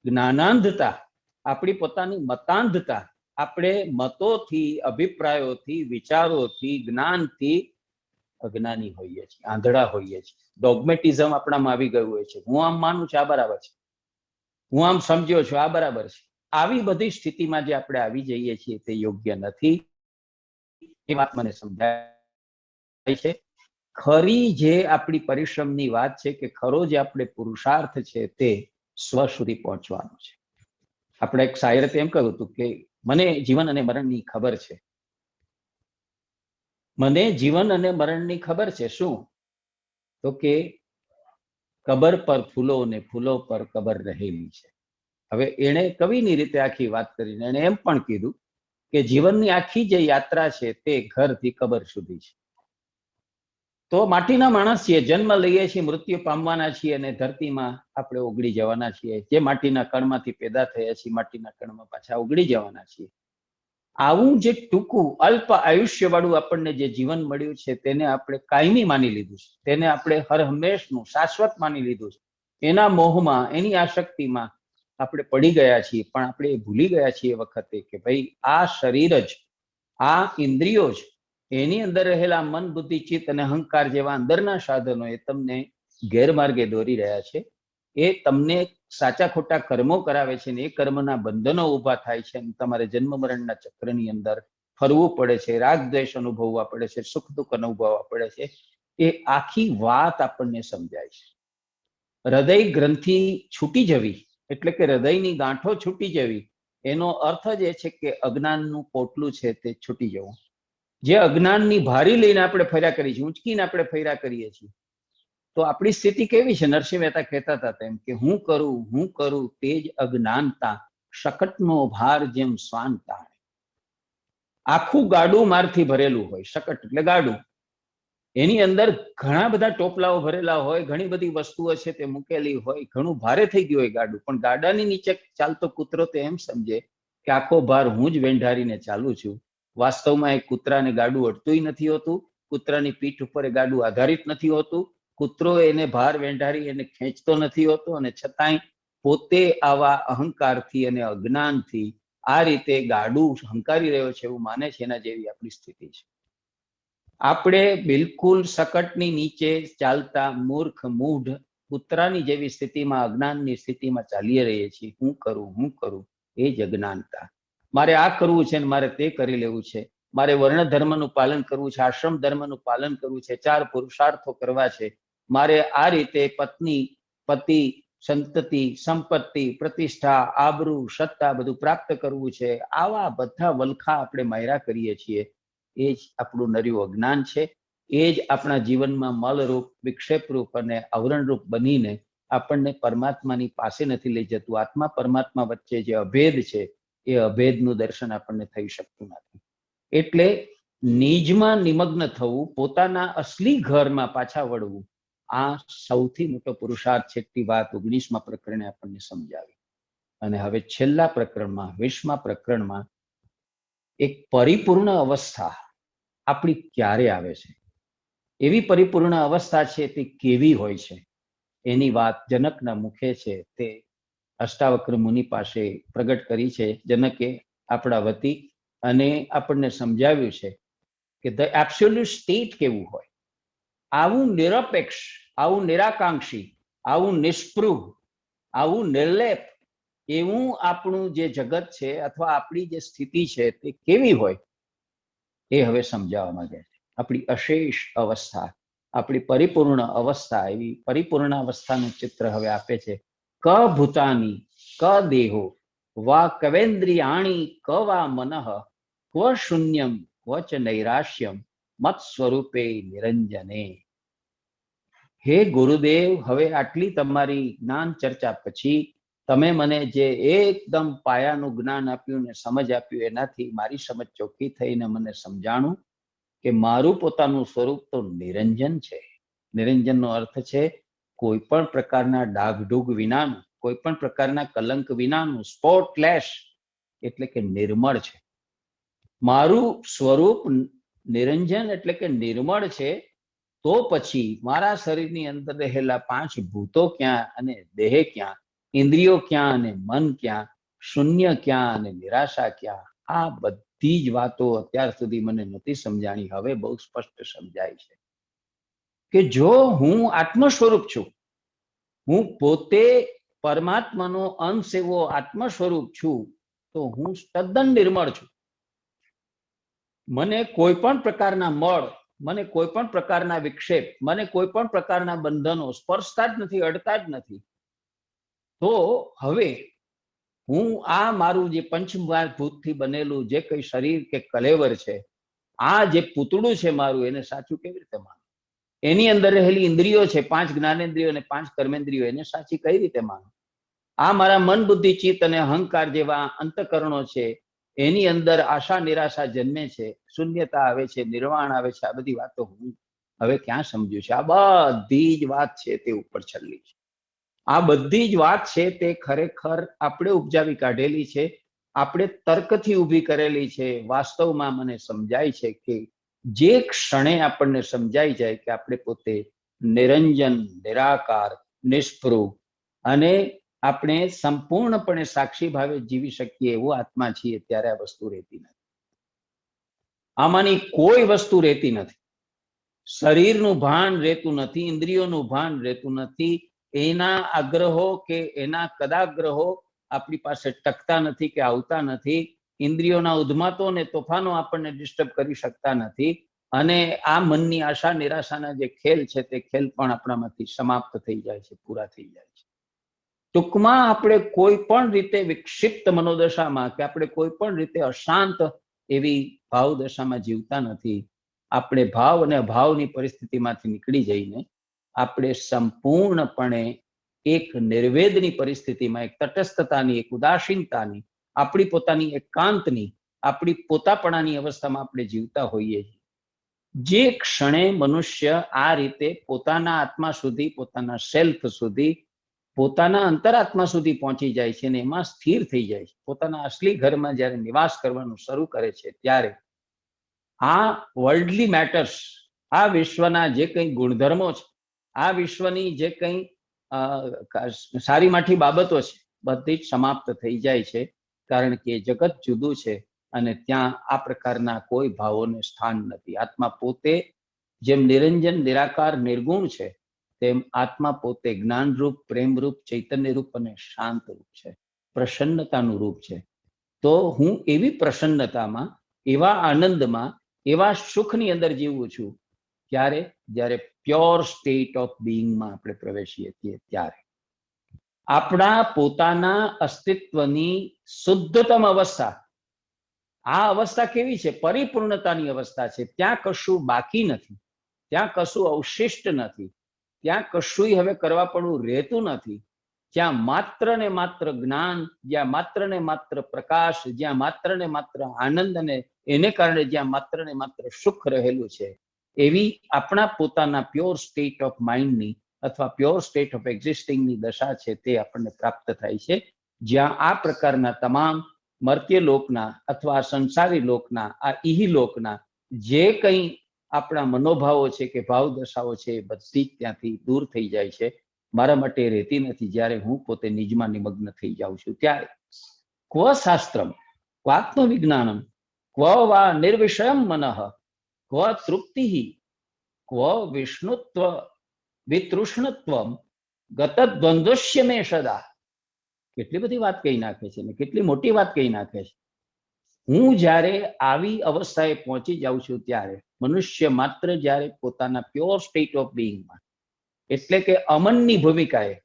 Speaker 2: જ્ઞાનાંધતા, આપણી પોતાની મતાંધતા, આપણે મતોથી, અભિપ્રાયોથી, વિચારોથી, જ્ઞાનથી અજ્ઞાની હોઈએ છીએ, આંધળા હોઈએ છીએ. ડોગ્મેટિઝમ આપણામાં આવી ગયું હોય છે. હું આમ માનું છું આ બરાબર છે, હું આમ સમજ્યો છું આ બરાબર છે. આવી બધી સ્થિતિમાં જે આપણે આવી જઈએ છીએ તે યોગ્ય નથી. એ વાત મને સમજાય છે. ખરી જે આપણી પરિશ્રમની વાત છે કે ખરો જે આપણે પુરુષાર્થ છે તે સ્વ સુધી પહોંચવાનો છે. આપણે એક શાયરે એમ કહ્યું હતું કે મને જીવન અને મરણની ખબર છે. મને જીવન અને મરણની ખબર છે. શું? તો કે કબર પર ફૂલો ને ફૂલો પર કબર રહેલી છે. હવે એણે કવિની રીતે આખી વાત કરીને એણે એમ પણ કીધું કે જીવનની આખી જે યાત્રા છે તે ઘરથી કબર સુધી છે. તો માટીના માણસ છીએ, જન્મ લઈએ છીએ, મૃત્યુ પામવાના છીએ અને ધરતીમાં આપણે ઓગળી જવાના છીએ. જે માટીના કણમાંથી પેદા થયા છીએ, માટીના કણમાં પાછા ઓગળી જવાના છીએ. આવું જે ટૂંકું અલ્પ આયુષ્ય વાળું આપણને જે જીવન મળ્યું છે તેને આપણે કાયમી માની લીધું છે, તેને આપણે હર હંમેશનું શાશ્વત માની લીધું છે. એના મોહમાં, એની આસક્તિમાં આપણે પડી ગયા છીએ. પણ આપણે એ ભૂલી ગયા છીએ એ વખતે કે ભાઈ આ શરીર જ, આ ઇન્દ્રિયો જ, એની અંદર રહેલા મન, બુદ્ધિ, ચિત્ત અને અહંકાર જેવા અંદરના સાધનો એ તમને ગેરમાર્ગે દોરી રહ્યા છે. એ તમને સાચા ખોટા કર્મો કરાવે છે ને એ કર્મના બંધનો ઊભા થાય છે અને તમારે જન્મ મરણના ચક્રની અંદર ફરવું પડે છે, રાગ દ્વેષ અનુભવવા પડે છે, સુખ દુઃખ અનુભવવા પડે છે. એ આખી વાત આપણને સમજાય છે. હૃદય ગ્રંથિ છૂટી જવી એટલે કે હૃદયની ગાંઠો છૂટી જવી, એનો અર્થ જ એ છે કે અજ્ઞાનનું પોટલું છે તે છૂટી જવું. જે અજ્ઞાનની ભારી લઈને આપણે ફર્યા કરીએ છીએ, ઊંચકીને આપણે ફર્યા કરીએ છીએ, તો આપણી સ્થિતિ કેવી છે? નરસિંહ મહેતા કહેતા હતા તેમ કે હું કરું તે જ અજ્ઞાનતા, શકટનો ભાર જેમ શ્વાન તાણે. આખું ગાડું મારથી ભરેલું હોય, શકટ એટલે ગાડું, એની અંદર ઘણા બધા ટોપલાઓ ભરેલા હોય, ઘણી બધી વસ્તુઓ છે તે મૂકેલી હોય, ઘણું ભારે થઈ ગયું હોય ગાડું, પણ ગાડાની નીચે ચાલતો કૂતરો તો એમ સમજે કે આખો ભાર હું જ વેંઢારીને ચાલું છું. વાસ્તવમાં એ કૂતરાને ગાડું અડતુંય નથી હોતું, કૂતરાની પીઠ ઉપર એ ગાડું આધારિત નથી હોતું, કૂતરો એને ભાર વેંઢારી એને ખેંચતો નથી હોતો, અને છતાંય પોતે આવા અહંકારથી અને અજ્ઞાનથી આ રીતે ગાડું હંકારી રહ્યો છે એવું માને છે, એના જેવી આપણી સ્થિતિ છે. આપણે બિલકુલ સકટની નીચે ચાલતા મૂર્ખ મૂઢ કૂતરાની જેવી સ્થિતિમાં, અજ્ઞાનની સ્થિતિમાં ચાલી રહીએ છીએ. હું કરું એ જ અજ્ઞાનતા. મારે આ કરવું છે ને મારે તે કરી લેવું છે, મારે વર્ણ ધર્મનું પાલન કરવું છે, આશ્રમ ધર્મનું પાલન કરવું છે, 4 પુરુષાર્થો કરવા છે, મારે આ રીતે પત્ની, પતિ, સંતતિ, સંપત્તિ, પ્રતિષ્ઠા, આબરૂ, સત્તા બધું પ્રાપ્ત કરવું છે. આવા બધા વલખા આપણે માયરા કરીએ છીએ. એ જ આપણું નર્યું અજ્ઞાન છે. એ જ આપણા જીવનમાં મલરૂપ, વિક્ષેપરૂપ અને આવરણરૂપ બનીને આપણને પરમાત્માની પાસે નથી લઈ જતું. આત્મા પરમાત્મા વચ્ચે જે અભેદ છે એ અભેદનું દર્શન આપણને થઈ શકતું નથી. એટલે નિજમાં નિમગ્ન થવું, પોતાના અસલી ઘરમાં પાછા વળવું, આ સૌથી મોટો પુરુષાર્થ છે. તે વાત 19મા પ્રકરણે આપણને સમજાવી. અને હવે છેલ્લા પ્રકરણમાં, 20મા પ્રકરણમાં એક પરિપૂર્ણ અવસ્થા આપણી ક્યારે આવે છે, એવી પરિપૂર્ણ અવસ્થા છે તે કેવી હોય છે, એની વાત જનકના મુખે છે તે અષ્ટાવક્ર મુનિ પાસે પ્રગટ કરી છે જનકે આપણા વતી, અને આપણને સમજાવ્યું છે કે ધ એબ્સોલ્યુટ સ્ટેટ કેવું હોય. આવું નિરપેક્ષ, આવું નિરાકાંક્ષી, આવું નિષ્પૃહ, આવું નિર્લેપ એવું આપણું જે જગત છે અથવા આપણી જે સ્થિતિ છે તે કેવી હોય એ હવે સમજાવવા માંગે છે. આપણી અશેષ અવસ્થા, આપણી પરિપૂર્ણ અવસ્થા, એવી પરિપૂર્ણ અવસ્થાનું ચિત્ર હવે આપે છે. ક ભૂતાની, ક દેહો, વા કવેન્દ્રિયાણી, ક વા મનઃ, ક્વ શૂન્યમ, ક્વ ચ નૈરાશ્યમ, મત સ્વરૂપે નિરંજને. હે ગુરુદેવ, હવે આટલી તમારી જ્ઞાન ચર્ચા પછી તમે મને જે એકદમ પાયાનું જ્ઞાન આપ્યું ને સમજ આપ્યું, એનાથી મારી સમજ ચોખ્ખી થઈને મને સમજાણું કે મારું પોતાનું સ્વરૂપ તો નિરંજન છે. નિરંજનનો અર્થ છે કોઈ પણ પ્રકારના ડાઘડૂગ વિનાનું, કોઈ પણ પ્રકારના કલંક વિનાનું, સ્પોટલેસ, એટલે કે નિર્મળ છે. મારું સ્વરૂપ નિરંજન એટલે કે નિર્મળ છે. તો પછી મારા શરીરની અંદર રહેલા 5 ભૂતો ક્યાં અને દેહ ક્યાં, ઇન્દ્રિયો ક્યાં અને મન ક્યાં, શૂન્ય ક્યાં અને નિરાશા ક્યાં, આ બધી જ વાતો અત્યાર સુધી મને નથી સમજાણી, હવે બહુ સ્પષ્ટ સમજાય છે કે જો હું આત્મ સ્વરૂપ છું, હું પોતે પરમાત્માનો અંશ એવો આત્મ સ્વરૂપ છું, તો હું તદ્દન નિર્મળ છું. મને કોઈ પણ પ્રકારના મળ, મને કોઈ પણ પ્રકારના વિક્ષેપ, મને કોઈ પણ પ્રકારના બંધનો સ્પર્શતા જ નથી, અડતા જ નથી. તો હવે હું આ મારું જે પંચભૂતથી બનેલું જે કઈ શરીર કે કલેવર છે, આ જે પૂતળું છે મારું, એને સાચું કેવી રીતે માનું? એની અંદર રહેલી ઇન્દ્રિયો છે, 5 જ્ઞાનેન્દ્રિયો અને 5 કર્મેન્દ્રિયો, એને સાચી કઈ રીતે માનું? આ મારા મન, બુદ્ધિ, ચિત્ત અને અહંકાર જેવા અંતકરણો છે, એની અંદર આશા નિરાશા જન્મે છે, શૂન્યતા આવે છે, નિર્વાણ આવે છે. આ બધી વાતો હું હવે ક્યાં સમજુ છે? આ બધી જ વાત છે તે ઉપર છલ્લી છે. આ બધી જ વાત છે તે ખરેખર આપણે ઉપજાવી કાઢેલી છે, આપણે તર્કથી ઊભી કરેલી છે. વાસ્તવમાં મને સમજાય છે કે જે ક્ષણે આપણને સમજાઈ જાય કે આપણે પોતે નિરંજન, નિરાકાર, નિષ્પૃહ અને આપણે સંપૂર્ણપણે સાક્ષી ભાવે જીવી શકીએ એવો આત્મા છીએ, ત્યારે આ વસ્તુ રહેતી નથી. આમાંની કોઈ વસ્તુ રહેતી નથી. શરીરનું ભાન રહેતું નથી, ઇન્દ્રિયોનું ભાન રહેતું નથી, એના આગ્રહો કે એના કદાગ્રહો આપણી પાસે ટકતા નથી કે આવતા નથી. ઇન્દ્રિયોના ઉદ્માતો અને તોફાનો આપણને ડિસ્ટર્બ કરી શકતા નથી. અને આ મનની આશા નિરાશાના જે ખેલ છે તે ખેલ પણ આપણામાંથી સમાપ્ત થઈ જાય છે, પૂરા થઈ જાય છે. ટૂંકમાં આપણે કોઈ પણ રીતે વિક્ષિપ્ત મનોદશામાં કે આપણે કોઈ પણ રીતે અશાંત એવી ભાવદશામાં જીવતા નથી. આપણે ભાવ અને અભાવની પરિસ્થિતિમાંથી નીકળી જઈને આપણે સંપૂર્ણપણે એક નિર્વેદની પરિસ્થિતિમાં, એક તટસ્થતાની, એક ઉદાસીનતાની, આપણી પોતાની એકાંતની, આપણી પોતાપણાની અવસ્થામાં આપણે જીવતા હોઈએ છીએ. જે ક્ષણે મનુષ્ય આ રીતે પોતાના આત્મા સુધી, પોતાના સેલ્ફ સુધી, પોતાના અંતરાત્મા સુધી પહોંચી જાય છે અને એમાં સ્થિર થઈ જાય છે, પોતાના અસલી ઘરમાં જ્યારે નિવાસ કરવાનું શરૂ કરે છે, ત્યારે આ વર્લ્ડલી મેટર્સ, આ વિશ્વના જે કંઈ ગુણધર્મો છે, આ વિશ્વની જે કંઈ સારી માઠી બાબતો છે, બધી જ સમાપ્ત થઈ જાય છે, કારણ કે જગત જુદું છે અને ત્યાં આ પ્રકારના કોઈ ભાવોને સ્થાન નથી. આત્મા પોતે જેમ નિરંજન, નિરાકાર, નિર્ગુણ છે, તેમ આત્મા પોતે જ્ઞાનરૂપ, પ્રેમરૂપ, ચૈતન્યરૂપ અને શાંત રૂપ છે, પ્રસન્નતાનું રૂપ છે. તો હું એવી પ્રસન્નતામાં, એવા આનંદમાં, એવા સુખની અંદર જીવું છું જ્યારે પ્યોર સ્ટેટ ઓફ બીઇંગમાં આપણે પ્રવેશીએ છીએ, ત્યારે આપણા પોતાના અસ્તિત્વની શુદ્ધતમ અવસ્થા. આ અવસ્થા કેવી છે? પરિપૂર્ણતાની અવસ્થા છે. ત્યાં કશું બાકી નથી, ત્યાં કશું અવશિષ્ટ નથી, ત્યાં કશું હવે કરવા પડવું રહેતું નથી. જ્યાં માત્ર ને માત્ર જ્ઞાન, જ્યાં માત્ર ને માત્ર પ્રકાશ, જ્યાં માત્ર ને માત્ર આનંદ અને એને કારણે જ્યાં માત્ર ને માત્ર સુખ રહેલું છે, એવી આપણા પોતાના પ્યોર સ્ટેટ ઓફ માઇન્ડની અથવા પ્યોર સ્ટેટ ઓફ એક્ઝિસ્ટિંગની દશા છે, તે આપણને પ્રાપ્ત થાય છે, જ્યાં આ પ્રકારના તમામ મર્ત્ય લોકના અથવા સંસારી લોકના, આ ઇહલોકના જે કંઈ આપણા મનોભાવો છે કે ભાવ દશાઓ છે, એ બધી જ ત્યાંથી દૂર થઈ જાય છે. મારા માટે રહેતી નથી. જ્યારે હું પોતે નિજમાં નિમગ્ન થઈ જાઉં છું, ત્યારે ક્વ શાસ્ત્રમ, ક્વાત્મવિજ્ઞાનમ, ક્વ વા નિર્વિષયમ મનઃ, ક્વ તૃપ્તિ, ક્વ વિષ્ણુત્વ વિતૃષ્ણત્વમ ગતદ્વંદ્વસ્ય મે સદા. કેટલી બધી વાત કહી નાખે છે ને કેટલી મોટી વાત કહી નાખે છે. હું જ્યારે આવી અવસ્થાએ પહોંચી જાઉં છું, ત્યારે મનુષ્ય માત્ર જ્યારે પોતાના પ્યોર સ્ટેટ ઓફ બીઇંગમાં, એટલે કે અમનની ભૂમિકાએ,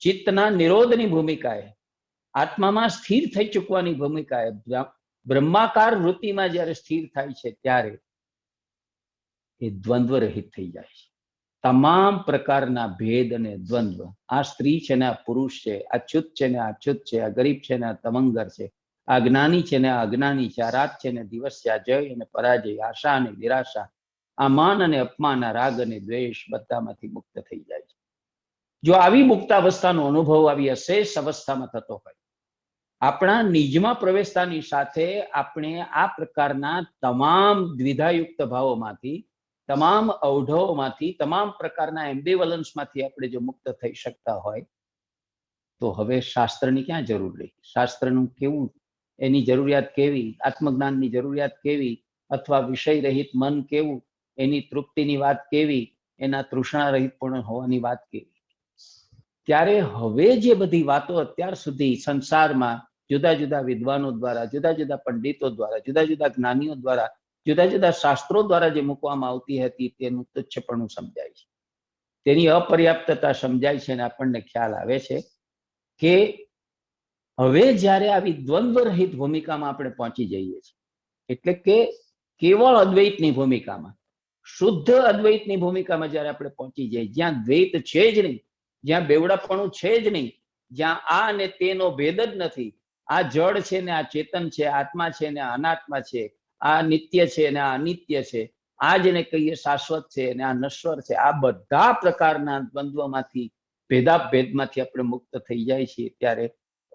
Speaker 2: ચિત્તના નિરોધની ભૂમિકાએ, આત્મામાં સ્થિર થઈ ચૂકવાની ભૂમિકાએ, બ્રહ્માકાર વૃત્તિમાં જ્યારે સ્થિર થાય છે, ત્યારે એ દ્વંદ્વ રહિત થઈ જાય છે. તમામ પ્રકારના ભેદ અને દ્વંદ્વ, આ સ્ત્રી છે ને આ પુરુષ છે, આ ચ્યુત છે ને આ અચ્યુત છે, આ ગરીબ છે ને આ તમંગર છે, આ જ્ઞાની છે ને આ અજ્ઞાની છે, આ રાત છે ને દિવસ છે, આ જય અને પરાજય, આશા અને નિરાશા, આ માન અને અપમાન, આ રાગ અને દ્વેષ, બધામાંથી મુક્ત થઈ જાય છે. જો આવી મુક્તાવસ્થાનો અનુભવ આવી અશેષ અવસ્થામાં થતો હોય, આપણા નિજમાં પ્રવેશતાની સાથે આપણે આ પ્રકારના તમામ દ્વિધાયુક્ત ભાવોમાંથી, તમામ અવઢવોમાંથી, તમામ પ્રકારના એમ્બિવલન્સમાંથી આપણે જો મુક્ત થઈ શકતા હોય, તો હવે શાસ્ત્રની ક્યાં જરૂર રહી? શાસ્ત્રનું કેવું, એની જરૂરિયાત કેવી? આત્મજ્ઞાનની જરૂરિયાત કેવી? અથવા વિષય રહિત મન કેવું? એની તૃપ્તિની વાત કેવી? એના તૃષ્ણા રહિત પણ હોવાની વાત કેવી? ત્યારે હવે જે બધી વાતો અત્યાર સુધી સંસારમાં જુદા જુદા વિદ્વાનો દ્વારા, જુદા જુદા પંડિતો દ્વારા, જુદા જુદા જ્ઞાનીઓ દ્વારા, જુદા જુદા શાસ્ત્રો દ્વારા જે મૂકવામાં આવતી હતી, તેનું તુચ્છપણું સમજાય છે, તેની અપર્યાપ્તતા સમજાય છે અને આપણને ખ્યાલ આવે છે કે હવે જ્યારે આવી દ્વંદ્વ રહિત ભૂમિકામાં આપણે પહોંચી જઈએ છીએ, એટલે કે કેવળ અદ્વૈતની ભૂમિકામાં, શુદ્ધ અદ્વૈતની ભૂમિકામાં જ્યારે આપણે પહોંચી જઈએ, જ્યાં દ્વૈત છે જ નહીં, જ્યાં બેવડાપણું છે જ નહીં, જ્યાં આ અને તેનો ભેદ જ નથી, આ જડ છે ને આ ચેતન છે, આત્મા છે ને આ અનાત્મા છે, આ નિત્ય છે ને આ અનિત્ય છે, આ જેને કહીએ શાશ્વત છે ને આ નશ્વર છે, આ બધા પ્રકારના દ્વંદ્વમાંથી, ભેદાભેદમાંથી આપણે મુક્ત થઈ જાય છીએ, ત્યારે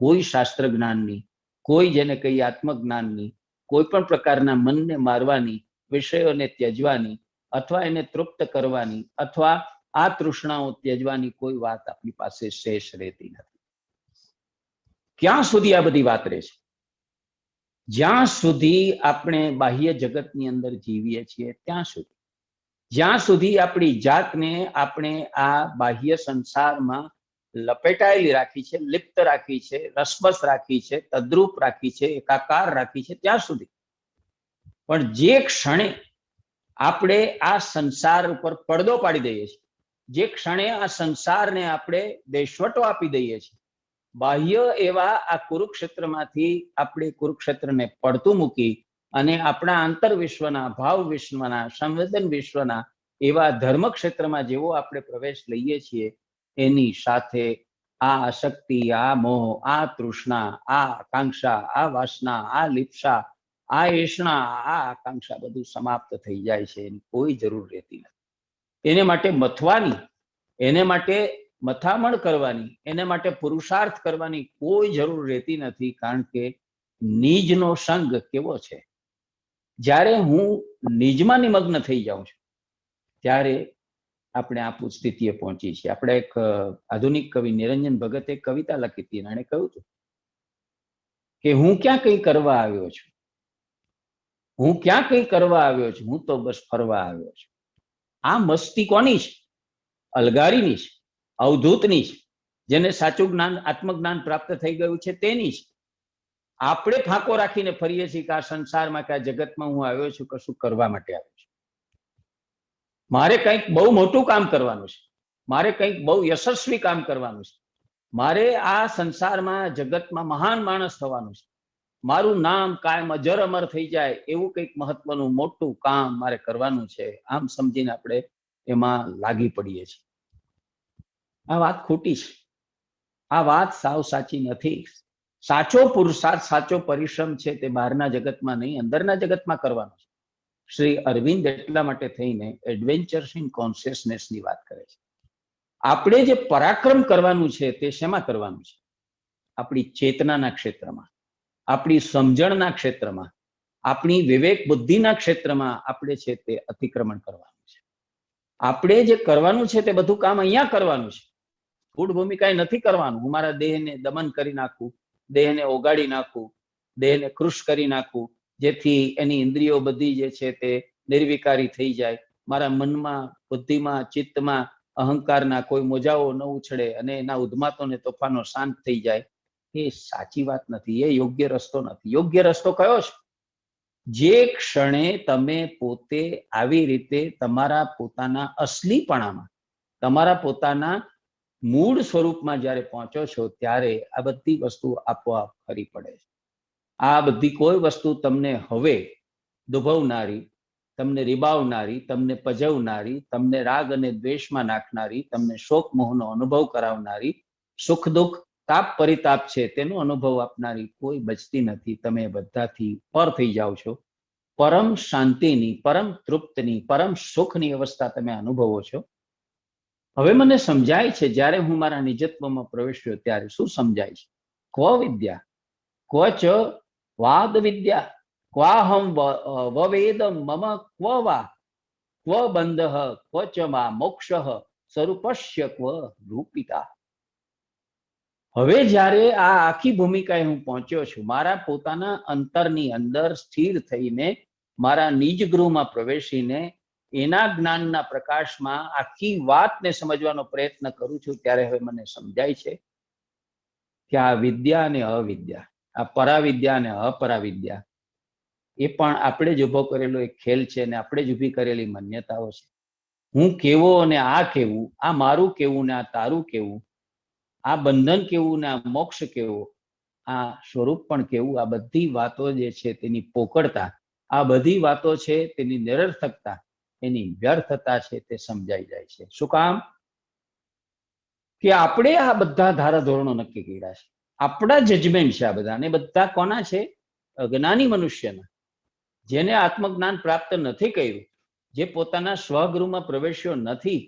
Speaker 2: કોઈ શાસ્ત્ર જ્ઞાનની, કોઈ જેને કહીએ આત્મજ્ઞાનની, કોઈ પણ પ્રકારના મનને મારવાની, વિષયોને ત્યજવાની, અથવા એને તૃપ્ત કરવાની, અથવા આ તૃષ્ણાઓ ત્યજવાની કોઈ વાત આપણી પાસે શેષ રહેતી નથી. ક્યાં સુધી આ બધી વાત રહે છે? જ્યાં સુધી આપણે બાહ્ય જગતની અંદર જીવીએ છીએ ત્યાં સુધી, જ્યાં સુધી આપણી જાતને આપણે આ બાહ્ય સંસારમાં લપેટાયેલી રાખી છે, લિપ્ત રાખી છે, રસબસ રાખી છે, તદ્રુપ રાખી છે, એકાકાર રાખી છે, ત્યાં સુધી. પણ જે ક્ષણે આપણે આ સંસાર ઉપર પડદો પાડી દઈએ છીએ, જે ક્ષણે આ સંસારને આપણે દેશવટો આપી દઈએ છીએ, બાહ્ય એવા આ કુરુક્ષેત્રમાંથી આપણે કુરુક્ષેત્રને પડતું મૂકી અને આપણા આંતર વિશ્વના, ભાવ વિશ્વના, સંવેદન વિશ્વના એવા ધર્મ ક્ષેત્રમાં જેવો આપણે પ્રવેશ લઈએ છીએ, એની સાથે આ આસક્તિ, આ મોહ, આ તૃષ્ણા, આ આકાંક્ષા, આ વાસના, આ લિપ્સા, આ એષણા, આ આકાંક્ષા બધું સમાપ્ત થઈ જાય છે. એની કોઈ જરૂર રહેતી નથી. એને માટે મથવાની, એને માટે મથામણ કરવાની, એને માટે પુરુષાર્થ કરવાની કોઈ જરૂર રહેતી નથી. કારણ કે નિજનો સંગ કેવો છે? જ્યારે હું નિજમાં નિમગ્ન થઈ જાઉં છું ત્યારે આપણે આ સ્થિતિએ પહોંચી છીએ. આપણે એક આધુનિક કવિ નિરંજન ભગતે એક કવિતા લખી હતી. એણે કહ્યું હતું કે હું ક્યાં કઈ કરવા આવ્યો છું, હું ક્યાં કઈ કરવા આવ્યો છું, હું તો બસ ફરવા આવ્યો છું. આ મસ્તી કોની છે? અલગારીની છે, અવધૂતની છે. જેને સાચું જ્ઞાન, આત્મજ્ઞાન પ્રાપ્ત થઈ ગયું છે તેની છે. આપણે ફાંકો રાખીને ફરીએ છીએ કે આ સંસારમાં કે આ જગતમાં હું આવ્યો છું કશું કરવા માટે આવ્યો છું. મારે કંઈક બહુ મોટું કામ કરવાનું છે, મારે કંઈક બહુ યશસ્વી કામ કરવાનું છે, મારે આ સંસારમાં જગતમાં મહાન માણસ થવાનું છે, મારું નામ કાયમ અજર અમર થઈ જાય એવું કંઈક મહત્વનું મોટું કામ મારે કરવાનું છે. આમ સમજીને આપણે એમાં લાગી પડીએ છીએ. આ વાત ખોટી છે. આ વાત સાવ સાચી નથી. સાચો પુરુષાર્થ, સાચો પરિશ્રમ છે તે બહારના જગતમાં નહીં, અંદરના જગતમાં કરવાનો છે. શ્રી અરવિંદ એટલા માટે થઈને એડવેન્ચર્સ ઇન કોન્શિયસનેસની વાત કરે છે. આપણે જે પરાક્રમ કરવાનું છે તે શેમાં કરવાનું છે? આપણી ચેતનાના ક્ષેત્રમાં, આપણી સમજણના ક્ષેત્રમાં, આપણી વિવેક બુદ્ધિના ક્ષેત્રમાં આપણે છે તે અતિક્રમણ કરવાનું છે. આપણે જે કરવાનું છે તે બધું કામ અહીંયા કરવાનું છે. સ્થૂળ ભૂમિકાએ નથી કરવાનું. હું મારા દેહને દમન કરી નાખું, દેહને ઓગાળી નાખું, દેહને કૃશ કરી નાખું, જેથી એની ઇન્દ્રિયો બધી જે છે તે નિર્વિકારી થઈ જાય. મારા મનમાં, બુદ્ધિમાં, ચિત્તમાં અહંકારના કોઈ મોજાઓ ન ઉછળે અને એના ઉદ્માતોને તોફાનો શાંત થઈ જાય. એ સાચી વાત નથી. એ યોગ્ય રસ્તો નથી. યોગ્ય રસ્તો કયો છે? જે ક્ષણે તમે પોતે આવી રીતે તમારા પોતાના અસલીપણામાં, તમારા પોતાના મૂળ સ્વરૂપમાં જ્યારે પહોંચો છો ત્યારે આ બધી વસ્તુ આપોઆપ ખરી પડે છે. આ બધી કોઈ વસ્તુ તમને હવે દુભવનારી, તમને રીબાવનારી, તમને પજવનારી, તમને રાગ અને દ્વેષમાં નાખનારી, તમને શોક મોહનો અનુભવ કરાવનારી, સુખ દુઃખ તાપ પરિતાપ છે તેનો અનુભવ આપનારી કોઈ બચતી નથી. તમે બધાથી પર થઈ જાઓ છો. પરમ શાંતિની, પરમ તૃપ્તની, પરમ સુખની અવસ્થા તમે અનુભવો છો. હવે મને સમજાય છે, જ્યારે હું મારા નિજત્વમાં પ્રવેશ્યો ત્યારે શું સમજાય છે? ક્વ વિદ્યા, ક્વ ચ વાદ વિદ્યા, ક્વાહમ વવેદમ મમ ક્વ વા, ક્વ બંધ, ક્વ ચ મા મોક્ષ, સ્વરૂપસ્ય ક્વ રૂપિતા. હવે જ્યારે આ આખી ભૂમિકાએ હું પહોંચ્યો છું, મારા પોતાના અંતરની અંદર સ્થિર થઈને, મારા નિજ ગૃહમાં પ્રવેશીને એના જ્ઞાનના પ્રકાશમાં આખી વાતને સમજવાનો પ્રયત્ન કરું છું, ત્યારે હવે મને સમજાય છે કે આ વિદ્યા અને અવિદ્યા, આ પરાવિદ્યા અને અપરાવિદ્યા એ પણ આપણે જ ઉભો કરેલો એક ખેલ છે અને આપણે જ ઉભી કરેલી માન્યતાઓ છે. હું કેવો અને આ કેવું, આ મારું કેવું ને આ તારું કેવું, આ બંધન કેવું ને આ મોક્ષ કેવો, આ સ્વરૂપ પણ કેવું, આ બધી વાતો જે છે તેની પોકળતા, આ બધી વાતો છે તેની નિરર્થકતા, એની વ્યર્થતા છે તે સમજાઈ જાય છે. શું કામ? કે આપણે આ બધા ધારાધોરણો નક્કી કર્યા છે. આપણા જજમેન્ટ છે આ બધા. અને બધા કોના છે? અજ્ઞાની મનુષ્યના, જેને આત્મજ્ઞાન પ્રાપ્ત નથી કર્યું, જે પોતાના સ્વગૃહમાં પ્રવેશ્યો નથી,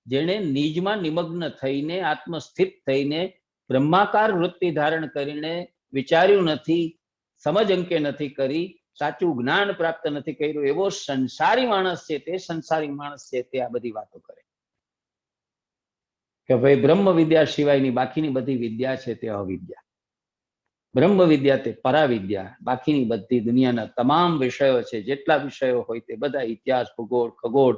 Speaker 2: જેને નિજમાં નિમગ્ન થઈને, આત્મસ્થિત થઈને, બ્રહ્માકાર વૃત્તિ ધારણ કરીને વિચાર્યું નથી, સમજ અંકે નથી કરી, સાચું જ્ઞાન પ્રાપ્ત નથી કર્યું, એવો સંસારી માણસ છે, તે સંસારી માણસ છે તે આ બધી વાતો કરે કે ભાઈ બ્રહ્મ વિદ્યા સિવાયની બાકીની બધી વિદ્યા છે તે અવિદ્યા, બ્રહ્મ વિદ્યા તે પરાવિદ્યા, બાકીની બધી દુનિયાના તમામ વિષયો છે, જેટલા વિષયો હોય તે બધા, ઇતિહાસ, ભૂગોળ, ખગોળ,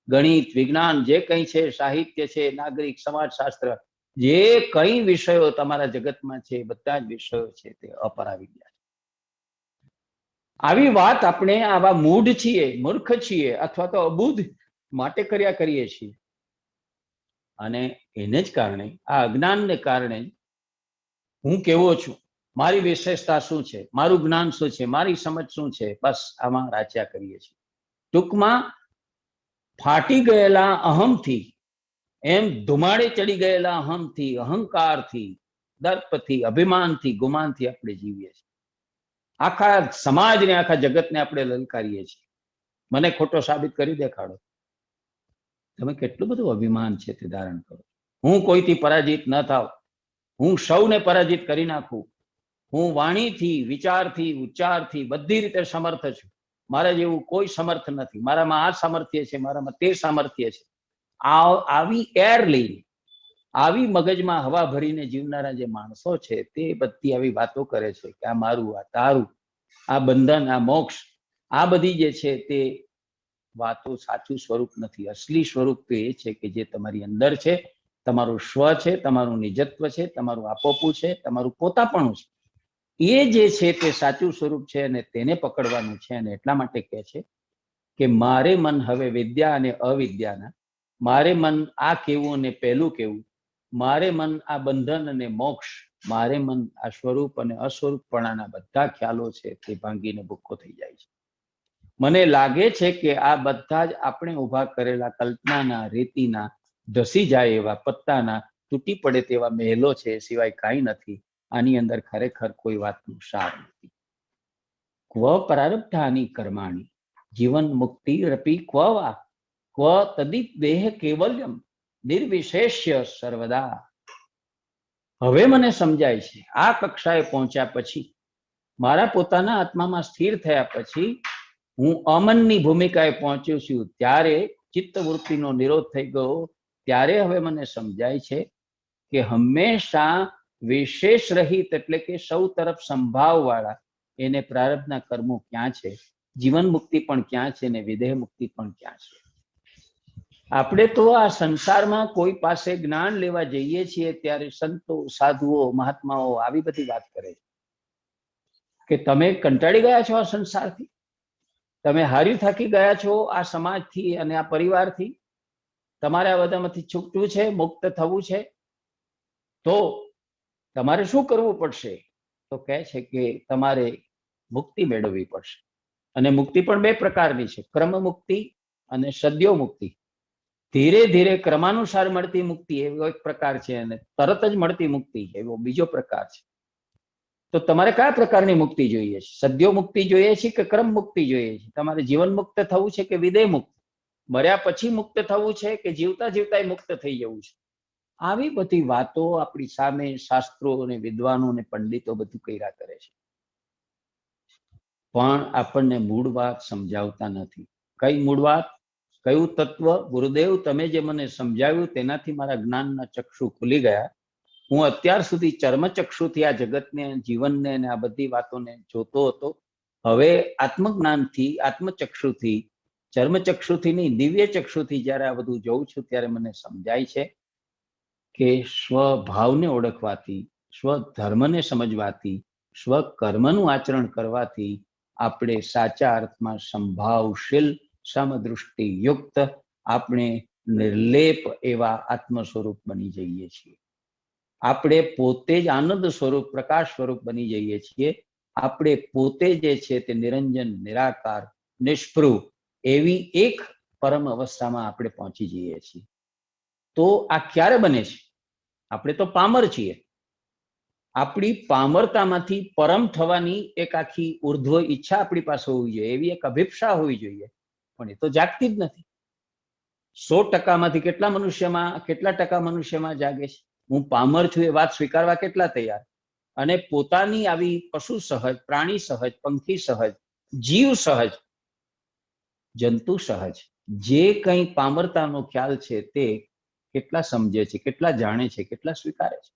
Speaker 2: ગણિત, વિજ્ઞાન, જે કંઈ છે, સાહિત્ય છે, નાગરિક સમાજશાસ્ત્ર, જે કંઈ વિષયો તમારા જગતમાં છે, બધા જ વિષયો છે તે અપરાવિદ્યા છે. આવી વાત આપણે આવા મૂઢ છીએ, મૂર્ખ છીએ અથવા તો અબુદ્ધ માટે કર્યા કરીએ છીએ. અને એને જ કારણે, આ અજ્ઞાનને કારણે હું કેવો છું, મારી વિશેષતા શું છે, મારું જ્ઞાન શું છે, મારી સમજ શું છે, બસ આમાં રાચ્યા કરીએ છીએ. ટૂંકમાં ફાટી ગયેલા અહમથી, એમ ધુમાડે ચડી ગયેલા અહમથી, અહંકારથી, દર્પથી, અભિમાનથી, ગુમાનથી આપણે જીવીએ છીએ. આખા સમાજને, આખા જગતને આપણે લલકારીએ છીએ. મને ખોટો સાબિત કરી દેખાડો. તમે કેટલું બધું અભિમાન છે તે ધારણ કરો. હું કોઈથી પરાજિત ન થાવ, હું સૌને પરાજિત કરી નાખું, હું વાણીથી, વિચારથી, ઉચ્ચારથી બધી રીતે સમર્થ છું, મારા જેવું કોઈ સમર્થ નથી, મારામાં આ સામર્થ્ય છે, મારામાં તે સામર્થ્ય છે. આવી એર લઈને, આવી મગજમાં હવા ભરીને જીવનારા જે માણસો છે તે બધી આવી વાતો કરે છે કે આ મારું, આ તારું, આ બંધન, આ મોક્ષ, આ બધી જે છે તે વાતો સાચું સ્વરૂપ નથી. અસલી સ્વરૂપ તો એ છે કે જે તમારી અંદર છે, તમારું સ્વ છે, તમારું નિજત્વ છે, તમારું આપોપું છે, તમારું પોતાપણું છે. એ જે છે તે સાચું સ્વરૂપ છે અને તેને પકડવાનું છે. અને એટલા માટે કહે છે કે મારે મન હવે વિદ્યા અને અવિદ્યાના, મારે મન આ કેવું અને પેલું કેવું, મારે મન આ બંધન અને મોક્ષ, મારે મન આ સ્વરૂપ અને અસ્વરૂપપણાના બધા ખ્યાલો છે તે ભાંગીને ભૂક્કો થઈ જાય છે. મને લાગે છે કે આ બધા જ આપણે ઊભા કરેલા કલ્પનાના, રેતીના, ધસી જાય એવા પત્તાના, તૂટી પડે તેવા મહેલો છે, સિવાય કાંઈ નથી. આની અંદર ખરેખર કોઈ વાતનું સાર નથી. ક્વ પ્રારબ્ધાની કર્માણી જીવન મુક્તિ રપી ક્વ વા ક્વ તદિત દેહ કેવલ્યમ નિર્વિશેષ્ય સર્વદા. હવે મને સમજાય છે, આ કક્ષાએ પહોંચ્યા પછી, મારા પોતાના આત્મામાં સ્થિર થયા પછી, હું અમનની ભૂમિકાએ પહોંચ્યો છું, ત્યારે ચિત્તવૃત્તિનો નિરોધ થઈ ગયો. ત્યારે હવે મને સમજાય છે કે હંમેશા વિશેષ રહિત એટલે કે સૌ તરફ સંભાવ વાળા એને પ્રારબ્ધના કર્મો ક્યાં છે, જીવન મુક્તિ પણ ક્યાં છે ને વિદેહ મુક્તિ પણ ક્યાં છે. આપણે તો આ સંસારમાં કોઈ પાસે જ્ઞાન લેવા જઈએ છીએ ત્યારે સંતો, સાધુઓ, મહાત્માઓ આવી બધી વાત કરે છે કે તમે કંટાળી ગયા છો આ સંસારથી, તમે હારી થાકી ગયા છો આ સમાજથી અને આ પરિવારથી, તમારે આ બધામાંથી છૂટવું છે, મુક્ત થવું છે, તો તમારે શું કરવું પડશે? તો કહે છે કે તમારે મુક્તિ મેળવવી પડશે. અને મુક્તિ પણ બે પ્રકારની છે, ક્રમ મુક્તિ અને સદ્યો મુક્તિ. ધીરે ધીરે ક્રમાનુસાર મળતી મુક્તિ એવો એક પ્રકાર છે અને તરત જ મળતી મુક્તિ એવો બીજો પ્રકાર છે. તો તમારે કયા પ્રકારની મુક્તિ જોઈએ છે? સદ્યો મુક્તિ જોઈએ છે કે ક્રમ મુક્તિ જોઈએ છે? તમારે જીવન મુક્ત થવું છે કે વિદેહ મુક્ત? મર્યા પછી મુક્ત થવું છે કે જીવતા જીવતા મુક્ત થઈ જવું છે? આવી બધી વાતો આપણી સામે શાસ્ત્રો અને વિદ્વાનો અને પંડિતો બધું કર્યા કરે છે, પણ આપણને મૂળ વાત સમજાવતા નથી. કઈ મૂળ વાત, કયું તત્વ? ગુરુદેવ તમે જે મને સમજાવ્યું તેનાથી મારા જ્ઞાનના ચક્ષુ ખુલી ગયા. હું અત્યાર સુધી ચર્મચક્ષુથી આ જગતને, જીવનને અને આ બધી વાતોને જોતો હતો. હવે આત્મજ્ઞાનથી, આત્મચક્ષુથી, ચર્મચક્ષુથી નહીં, દિવ્ય ચક્ષુથી જ્યારે આ બધું જોઉં છું ત્યારે મને સમજાય છે કે સ્વભાવને ઓળખવાથી, સ્વધર્મને સમજવાથી, સ્વકર્મનું આચરણ કરવાથી આપણે સાચા અર્થમાં સંભાવશીલ, સમદૃષ્ટિ યુક્ત, આપણે નિર્લેપ એવા આત્મ સ્વરૂપ બની જઈએ છીએ. આપણે પોતે જ આનંદ સ્વરૂપ, પ્રકાશ સ્વરૂપ બની જઈએ છીએ. આપણે પોતે જે છે તે નિરંજન, નિરાકાર, નિષ્પૃહ એવી એક પરમ અવસ્થામાં આપણે પહોંચી જઈએ છીએ. તો આ ક્યારે બને છે? આપણે તો પામર છીએ. આપણી પામરતામાંથી પરમ થવાની એક આખી ઉર્ધ્વ ઈચ્છા આપણી પાસે હોવી જોઈએ, એવી એક અભિપ્સા હોવી જોઈએ, પણ એ તો જાગતી જ નથી. 100%માંથી કેટલા ટકા મનુષ્યમાં જાગે છે? હું પામર છું એ વાત સ્વીકારવા કેટલા તૈયાર? અને પોતાની આવી પશુ સહજ, પ્રાણી સહજ, પંખી સહજ, જીવ સહજ, જંતુ સહજ જે કંઈ પામરતાનો ખ્યાલ છે તે કેટલા સમજે છે, કેટલા જાણે છે, કેટલા સ્વીકારે છે?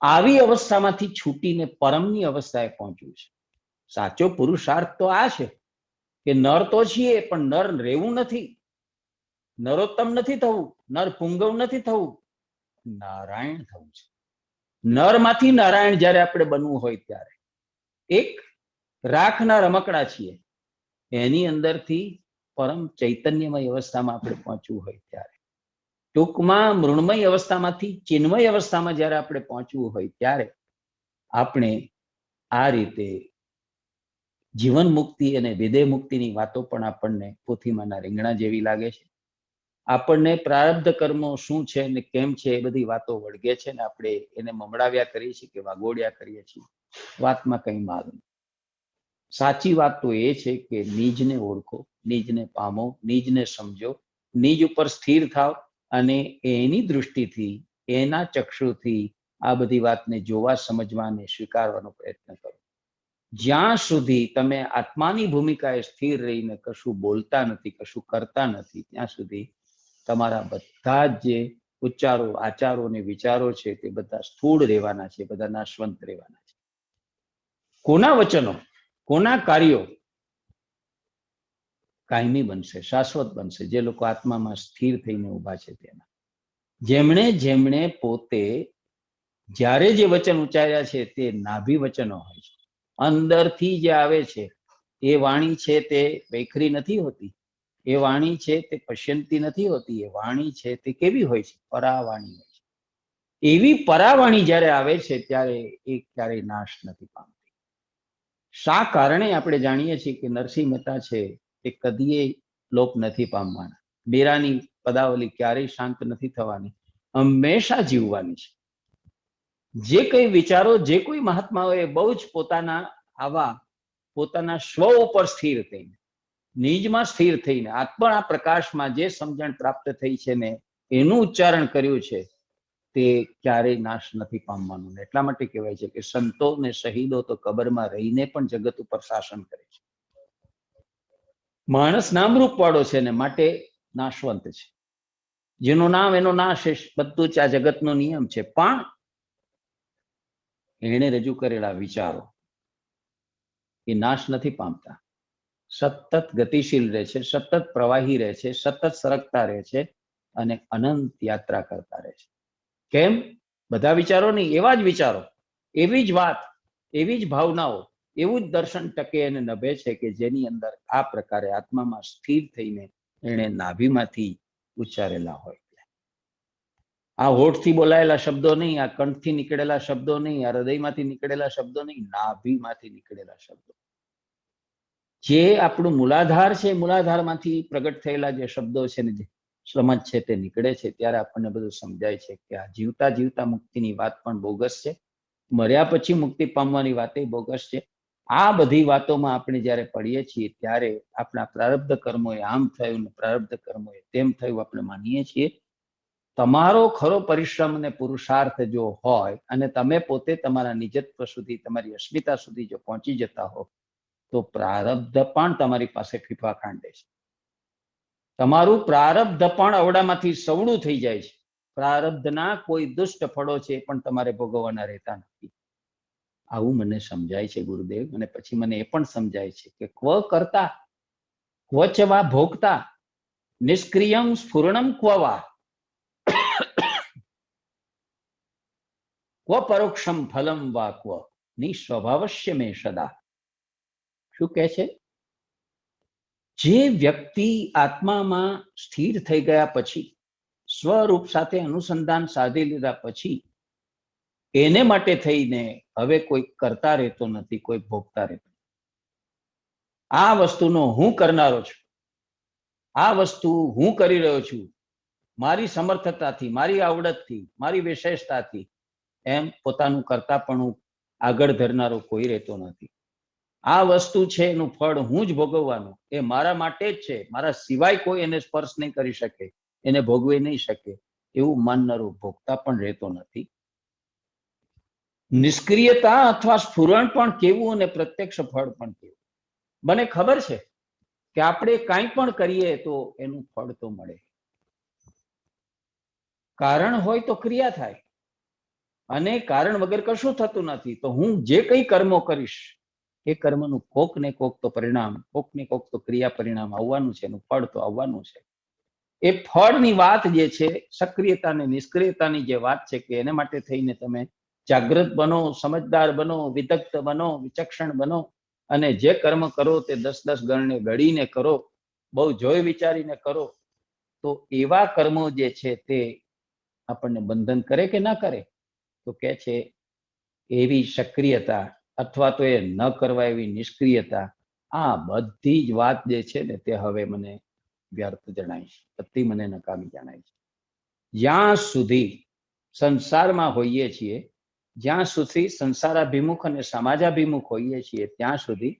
Speaker 2: આવી અવસ્થામાંથી છૂટીને પરમની અવસ્થાએ પહોંચવું છે. સાચો પુરુષાર્થ તો આ છે કે નર તો છીએ પણ નર રહેવું નથી, નરોત્તમ નથી થવું, નર પુંગવ નથી થવું, નારાયણ થવું છે. નરમાંથી નારાયણ જ્યારે આપણે બનવું હોય ત્યારે એક રાખના રમકડા છીએ, એની અંદરથી પરમ ચૈતન્યમય અવસ્થામાં આપણે પહોંચવું હોય ત્યારે, ટૂંકમાં મૃણમય અવસ્થામાંથી ચિન્મય અવસ્થામાં જ્યારે આપણે પહોંચવું હોય ત્યારે આપણે આ રીતે જીવન મુક્તિ અને વિદેહ મુક્તિની વાતો પણ આપણને પોથીમાંના રીંગણા જેવી લાગે છે. આપણને પ્રારબ્ધ કર્મો શું છે ને કેમ છે એ બધી વાતો વળગે છે ને આપણે એને મમડાવ્યા કરીએ છીએ કે વાગોડ્યા કરીએ છીએ. વાતમાં કંઈ માલ નથી. સાચી વાત તો એ છે કે નિજને ઓળખો, નિજને પામો, નિજને સમજો, નિજ ઉપર સ્થિર થાવ અને એની દૃષ્ટિથી, એના ચક્ષુથી આ બધી વાતને જોવા, સમજવા અને સ્વીકારવાનો પ્રયત્ન કરો. જ્યાં સુધી તમે આત્માની ભૂમિકાએ સ્થિર રહીને કશું બોલતા નથી, કશું કરતા નથી, ત્યાં સુધી તમારા બધા જ જે ઉચ્ચારો, આચારો અને વિચારો છે તે બધા સ્થૂળ રહેવાના છે, બધા નાશવંત રહેવાના છે. કોના વચનો, કોના કાર્યો કાયમી બનશે, શાશ્વત બનશે? જે લોકો આત્મામાં સ્થિર થઈને ઉભા છે તેના. જેમણે જેમણે પોતે જ્યારે જે વચન ઉચ્ચાર્યા છે તે નાભી વચનો હોય છે, અંદરથી જે આવે છે એ વાણી છે તે વૈખરી નથી હોતી, એ વાણી છે તે પશ્યંતી નથી હોતી, એ વાણી છે તે કેવી હોય છે? પરાવાણી હોય છે. એવી પરાવાણી જ્યારે આવે છે ત્યારે એ ક્યારેય નાશ નથી પામતી. શા કારણે આપણે જાણીએ છીએ કે નરસિંહ મહેતા છે તે કદીએ લોપ નથી પામવાના, બેરાની પદાવલી ક્યારેય શાંત નથી થવાની, હંમેશા જીવવાની છે. જે કઈ વિચારો, જે કોઈ મહાત્માઓએ બહુ જ પોતાના સ્વ ઉપર સ્થિર થઈને, નિજમાં સ્થિર થઈને, આત્મા પ્રકાશમાં જે સમજણ પ્રાપ્ત થઈ છે ને એનું ઉચ્ચારણ કર્યું છે તે ક્યારેય નાશ નથી પામવાનું. એટલા માટે કહેવાય છે કે સંતો ને શહીદો તો કબરમાં રહીને પણ જગત ઉપર શાસન કરે છે. માણસ નામરૂપ વાળો છે ને માટે નાશવંત છે. જેનું નામ એનો નાશ, બધું જ આ જગતનો નિયમ છે. પણ એણે રજૂ કરેલા વિચારો એ નાશ નથી પામતા, સતત ગતિશીલ રહે છે, સતત પ્રવાહી રહે છે, સતત સરકતા રહે છે અને અનંત યાત્રા કરતા રહે છે. કેમ? બધા વિચારો નહીં, એવા જ વિચારો, એવી જ વાત, એવી જ ભાવનાઓ, એવું જ દર્શન ટકે અને નભે છે કે જેની અંદર આ પ્રકારે આત્મામાં સ્થિર થઈને એણે નાભીમાંથી ઉચ્ચારેલા હોય. આ હોઠથી બોલાયેલા શબ્દો નહીં, આ કંઠથી નીકળેલા શબ્દો નહીં, આ હૃદયમાંથી નીકળેલા શબ્દો નહીં, નાભીમાંથી નીકળેલા શબ્દો. જે આપણું મૂલાધાર છે, મૂલાધારમાંથી પ્રગટ થયેલા જે શબ્દો છે ને, જે સમજ છે તે નીકળે છે, ત્યારે આપણને બધું સમજાય છે કે આ જીવતા જીવતા મુક્તિની વાત પણ બોગસ છે, મર્યા પછી મુક્તિ પામવાની વાત બોગસ છે. આ બધી વાતોમાં આપણે જ્યારે પડીએ છીએ ત્યારે આપણા પ્રારબ્ધ કર્મોએ આમ થયું ને પ્રારબ્ધ કર્મોએ તેમ થયું આપણે માનીએ છીએ. તમારો ખરો પરિશ્રમ અને પુરુષાર્થ જો હોય અને તમે પોતે તમારા નિજત્વ સુધી, તમારી અસ્મિતા સુધી જો પહોંચી જતા હો તો પ્રારબ્ધ પણ તમારી પાસે ફીફા ખાંડે છે. તમારું પ્રારબ્ધ પણ અવડામાંથી સવડું થઈ જાય છે. પ્રારબ્ધના કોઈ દુષ્ટ ફળો છે પણ તમારે ભોગવવાના રહેતા નથી. આવું મને સમજાય છે ગુરુદેવ. અને પછી મને એ પણ સમજાય છે કે ક્વ કરતા, ક્વ ચ વા ભોગતા, નિષ્ક્રિયમ સ્ફુરણમ ક્વ વા, ક્વ પરોક્ષમ ફલમ વા ક્વ નિસ્વભાવસ્ય મે સદા. શું કહે છે? જે વ્યક્તિ આત્મામાં સ્થિર થઈ ગયા પછી, સ્વરૂપ સાથે અનુસંધાન સાધી લીધા પછી, એને માટે થઈને હવે કોઈ કરતા રહેતો નથી, કોઈ ભોગતા રહેતો. આ વસ્તુનો હું કરનારો છું, આ વસ્તુ હું કરી રહ્યો છું મારી સમર્થતાથી, મારી આવડતથી, મારી વિશેષતાથી, એમ પોતાનું કરતાપણું આગળ ધરનારો કોઈ રહેતો નથી. આ વસ્તુ છે એનું ફળ હું જ ભોગવવાનું, એ મારા માટે જ છે, મારા સિવાય કોઈ એને સ્પર્શ નહીં કરી શકે, એને ભોગવી નહીં શકે, એવું માનનારો ભોગતા પણ રહેતો નથી. નિષ્ક્રિયતા અથવા સ્ફુરણ પણ કેવું અને પ્રત્યક્ષ ફળ પણ કેવું. મને ખબર છે કે આપણે કાંઈ પણ કરીએ તો એનું ફળ તો મળે. કારણ હોય તો ક્રિયા થાય, અને કારણ વગર કશું થતું નથી. તો હું જે કંઈ કર્મો કરીશ એ કર્મનું કોક ને કોક તો પરિણામ, કોક ને કોક તો ક્રિયા પરિણામ આવવાનું છે, એનું ફળ તો આવવાનું છે. એ ફળની વાત જે છે, સક્રિયતા અને નિષ્ક્રિયતાની જે વાત છે કે એને માટે થઈને તમે જાગૃત બનો, સમજદાર બનો, વિદગ્ધ બનો, વિચક્ષણ બનો, અને જે કર્મ કરો તે 10-10 ગણને ગણીને કરો, બહુ જોઈ વિચારીને કરો. તો એવા કર્મો જે છે તે આપણને બંધન કરે કે ના કરે? તો કે છે એવી સક્રિયતા અથવા તો એ ન કરવા એવી નિષ્ક્રિયતા, આ બધી જ વાત જે છે ને તે હવે મને વ્યર્થ જણાય છે, બધી મને નકામી જણાય છે. જ્યાં સુધી સંસારમાં હોઈએ છીએ, જ્યાં સુધી સંસારાભિમુખ અને સમાજાભિમુખ હોઈએ છીએ, ત્યાં સુધી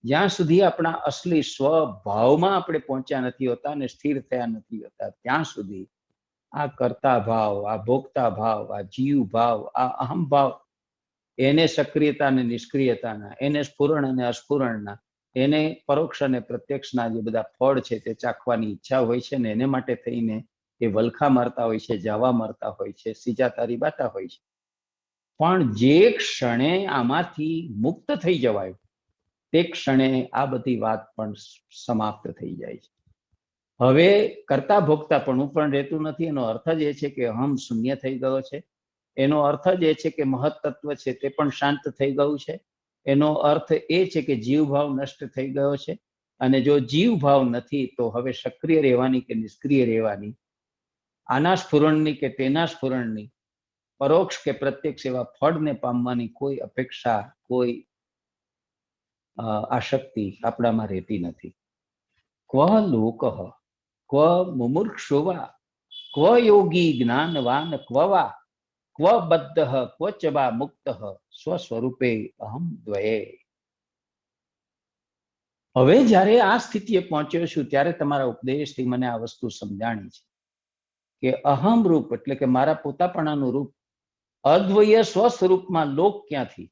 Speaker 2: જ્યાં સુધી આપણા અસલી સ્વભાવમાં આપણે પહોંચ્યા નથી હોતા અને સ્થિર થયા નથી હોતા, ત્યાં સુધી આ કર્તા ભાવ, આ ભોગતા ભાવ, આ જીવ ભાવ, આ અહમ ભાવ, એને સક્રિયતા અને નિષ્ક્રિયતાના, એને સ્ફુરણ અને અસ્ફુરણના, એને પરોક્ષ અને પ્રત્યક્ષના જે બધા ફળ છે તે ચાખવાની ઈચ્છા હોય છે ને એને માટે થઈને એ વલખા મારતા હોય છે, જાવા મારતા હોય છે, સીજાતા રીબાતા હોય છે. પણ જે ક્ષણે આમાંથી મુક્ત થઈ જવાય તે ક્ષણે આ બધી વાત પણ સમાપ્ત થઈ જાય છે. હવે કરતા ભોગતાપણું પણ રહેતું નથી. એનો અર્થ જ એ છે કે અહમ શૂન્ય થઈ ગયો છે. એનો અર્થ જ એ છે કે મહત્તત્વ છે તે પણ શાંત થઈ ગયું છે. એનો અર્થ એ છે કે જીવભાવ નષ્ટ થઈ ગયો છે. અને જો જીવભાવ નથી તો હવે સક્રિય રહેવાની કે નિષ્ક્રિય રહેવાની, આના સ્ફુરણની કે તેના સ્ફુરણની, પરોક્ષ કે પ્રત્યક્ષ એવા ફળને પામવાની કોઈ અપેક્ષા, કોઈ આશક્તિ આપણામાં રહેતી નથી. ક્વ લોક, ક્વ મુમુર્ક્ષુવા, ક્વ યોગી જ્ઞાનવાન, ક્વ વા ક્વ બદ્ધ, ક્વ ચ વા મુક્ત સ્વસ્વરૂપે અહમ દ્વયે. હવે જ્યારે આ સ્થિતિએ પહોંચ્યો છું ત્યારે તમારા ઉપદેશથી મને આ વસ્તુ સમજાણી છે કે અહમ રૂપ એટલે કે મારા પોતાપણાનું રૂપ અદ્વય સ્વસ્વરૂપમાં લોક ક્યાંથી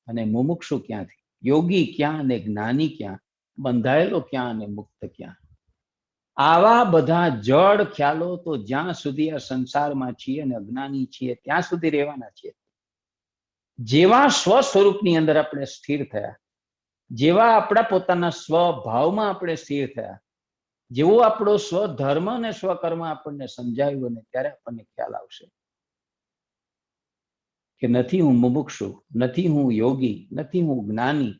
Speaker 2: અને મુમુક્ષુ ક્યાંથી, યોગી ક્યાં અને જ્ઞાની ક્યાં, બંધાયેલો ક્યાં અને મુક્ત ક્યાં. આવા બધા જડ ખ્યાલો તો જ્યાં સુધી આ સંસારમાં છીએ અને અજ્ઞાની છીએ ત્યાં સુધી રહેવાના છીએ. જેવા સ્વસ્વરૂપની અંદર આપણે સ્થિર થયા, જેવા આપણા પોતાના સ્વભાવમાં આપણે સ્થિર થયા, જેવો આપણો સ્વધર્મ અને સ્વકર્મ આપણને સમજાવ્યું ને ત્યારે આપણને ખ્યાલ આવશે કે નથી હું મુમુક્ષુ, નથી હું યોગી, નથી હું જ્ઞાની.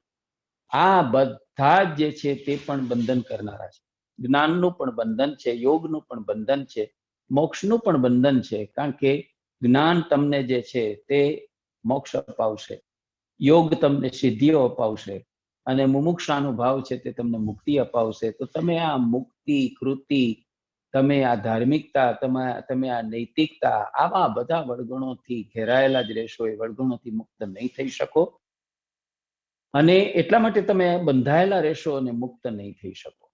Speaker 2: આ બધા જે છે તે પણ બંધન કરનારા છે. જ્ઞાનનું પણ બંધન છે, યોગનું પણ બંધન છે, મોક્ષનું પણ બંધન છે. કારણ કે જ્ઞાન તમને જે છે તે મોક્ષ અપાવશે, યોગ તમને સિદ્ધિઓ અપાવશે અને મુમુક્ષાનો ભાવ છે તે તમને મુક્તિ અપાવશે. તો તમે આ મુક્તિ, કૃતિ, તમે આ ધાર્મિકતા, તમે આ નૈતિકતા, આવા બધા વળગણોથી ઘેરાયેલા જ રહેશો. એ વળગણોથી મુક્ત નહીં થઈ શકો અને એટલા માટે તમે બંધાયેલા રહેશો અને મુક્ત નહીં થઈ શકો.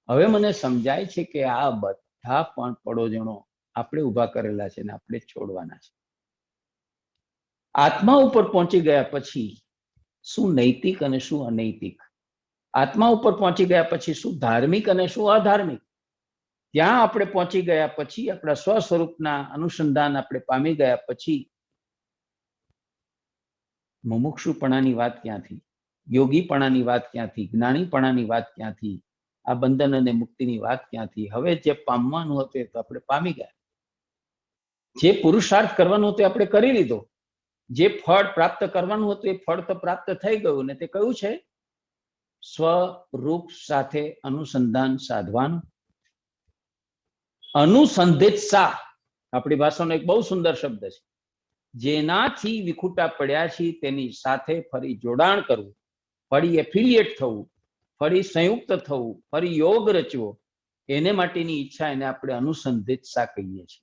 Speaker 2: હવે મને સમજાય છે કે આ બધા પણ પડોજણો આપણે ઊભા કરેલા છે ને આપણે છોડવાના છે. આત્મા ઉપર પહોંચી ગયા પછી શું નૈતિક અને શું અનૈતિક, આત્મા ઉપર પહોંચી ગયા પછી શું ધાર્મિક અને શું અધાર્મિક, ત્યાં આપણે પહોંચી ગયા પછી, આપણા સ્વ સ્વરૂપના અનુસંધાન આપણે પામી ગયા પછી મુમુક્ષુપણાની વાત ક્યાંથી, યોગીપણાની વાત ક્યાંથી, જ્ઞાનીપણાની વાત ક્યાંથી, આ બંધન અને મુક્તિની વાત ક્યાંથી. હવે જે પામવાનું હતું એ તો આપણે પામી ગયા, જે પુરુષાર્થ કરવાનો હતો આપણે કરી લીધો, જે ફળ પ્રાપ્ત કરવાનું હતું એ ફળ તો પ્રાપ્ત થઈ ગયું ને તે કયું છે? સ્વરૂપ સાથે અનુસંધાન સાધવાનું. અનુસંધિત્સા આપણી ભાષાનો એક બહુ સુંદર શબ્દ છે. જેનાથી વિખૂટા પડ્યા છીએ તેની સાથે ફરી જોડાણ કરવું, ફરી એફિલિએટ થવું, ફરી સંયુક્ત થવું, ફરી યોગ રચવો, એને માટેની ઈચ્છા, એને આપણે અનુસંધિત્સા કહીએ છીએ.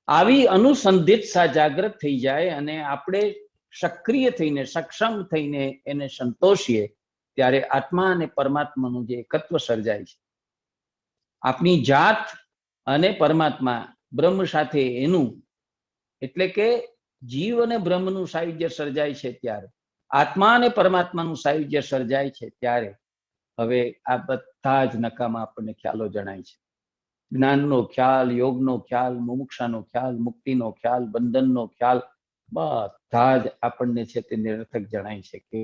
Speaker 2: આવી અનુસંધિત્સા જાગૃત થઈ જાય અને આપણે સક્રિય થઈને, સક્ષમ થઈને એને સંતોષીએ ત્યારે આત્મા અને પરમાત્માનું જે એકત્વ સર્જાય છે, આપણી જાત અને પરમાત્મા, બ્રહ્મ સાથે એનું, એટલે કે જીવ અને બ્રહ્મનું સાયુજ્ય સર્જાય છે ત્યારે, આત્મા અને પરમાત્માનું સાયુજ્ય સર્જાય છે ત્યારે હવે આ બધા જ નકામા આપણને ખ્યાલો જણાય છે. જ્ઞાનનો ખ્યાલ, યોગનો ખ્યાલ, મુમુક્ષાનો ખ્યાલ, મુક્તિનો ખ્યાલ, બંધનનો ખ્યાલ, બધા જ આપણને છે તે નિરર્થક જણાય છે. કે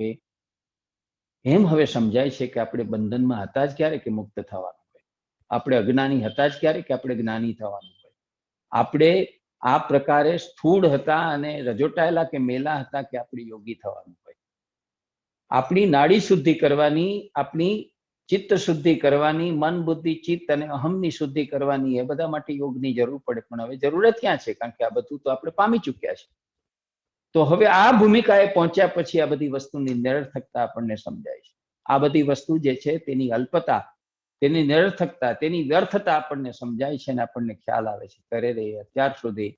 Speaker 2: એમ હવે સમજાય છે કે આપણે બંધનમાં હતા જ ક્યારે કે મુક્ત થવાનું હોય, આપણે અજ્ઞાની હતા જ ક્યારે કે આપણે જ્ઞાની થવાનું હોય, આપણે આ પ્રકારે સ્થૂળ હતા અને રજોટાયેલા કે મેલા હતા કે આપણે યોગી થવાનું હોય. આપણી નાડી શુદ્ધિ કરવાની, આપણી ચિત્ત શુદ્ધિ કરવાની, મન બુદ્ધિ ચિત્ત અને અહમની શુદ્ધિ કરવાની, એ બધા માટે યોગની જરૂર પડે. પણ હવે જરૂરત ક્યાં છે? કારણ કે આ બધું તો આપણે પામી ચૂક્યા છે. તો હવે આ ભૂમિકાએ પહોંચ્યા પછી આ બધી વસ્તુની નિરર્થકતા આપણને સમજાય છે. આ બધી વસ્તુ જે છે તેની અલ્પતા, તેની નિરર્થકતા, તેની વ્યર્થતા આપણને સમજાય છે અને આપણને ખ્યાલ આવે છે. કરે રે અત્યાર સુધી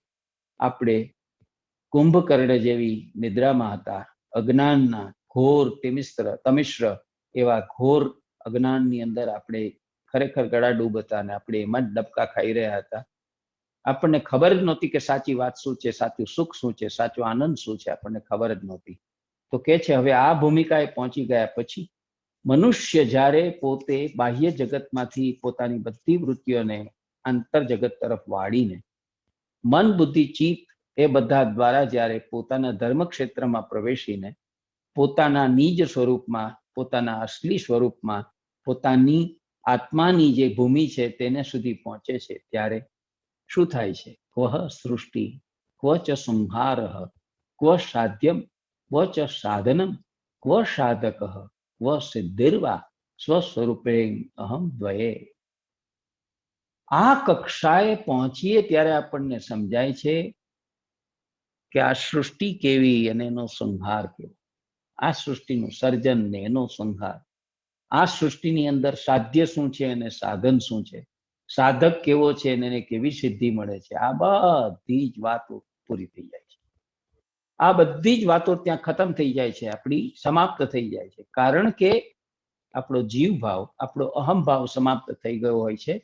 Speaker 2: આપણે કુંભકર્ણ જેવી નિદ્રામાં હતા, અજ્ઞાનના ઘોર તમિશ્ર એવા ઘોર અજ્ઞાનની અંદર આપણે ખરેખર ગળા ડૂબ હતા અને આપણે એમાં જ ડબકા ખાઈ રહ્યા હતા. આપણને ખબર જ નહોતી કે સાચી વાત શું છે, સાચું સુખ શું છે, સાચો આનંદ શું છે, આપણને ખબર જ નહોતી. તો કે છે હવે આ ભૂમિકાએ પહોંચી ગયા પછી મનુષ્ય જ્યારે પોતે બાહ્ય જગતમાંથી પોતાની બધી વૃત્તિઓને આંતર જગત તરફ વાળીને મન બુદ્ધિ ચિત્ત એ બધા દ્વારા જ્યારે પોતાના ધર્મ ક્ષેત્રમાં પ્રવેશીને પોતાના નિજ સ્વરૂપમાં, પોતાના અસલી સ્વરૂપમાં, પોતાની આત્માની જે ભૂમિ છે તેને સુધી પહોંચે છે, ત્યારે શું થાય છે? ક્વ સૃષ્ટિ, ક્વ ચ સંહારઃ, ક્વ સાધ્યમ, ક્વ ચ સાધનમ, ક્વ સાધક, ક્વ સિદ્ધિર્વા સ્વસ્વરૂપે અહમ દ્વયે. આ કક્ષાએ પહોંચીએ ત્યારે આપણને સમજાય છે કે આ સૃષ્ટિ કેવી અને એનો સંહાર કેવો, આ સૃષ્ટિનું સર્જન ને એનો સંહાર, આ સૃષ્ટિની અંદર સાધ્ય શું છે અને સાધન શું છે, સાધક કેવો છે અને એને કેવી સિદ્ધિ મળે છે, આ બધી જ વાતો પૂરી થઈ જાય છે. આ બધી જ વાતો ત્યાં ખતમ થઈ જાય છે, આપણી સમાપ્ત થઈ જાય છે. કારણ કે આપણો જીવ ભાવ, આપણો અહમ ભાવ સમાપ્ત થઈ ગયો હોય છે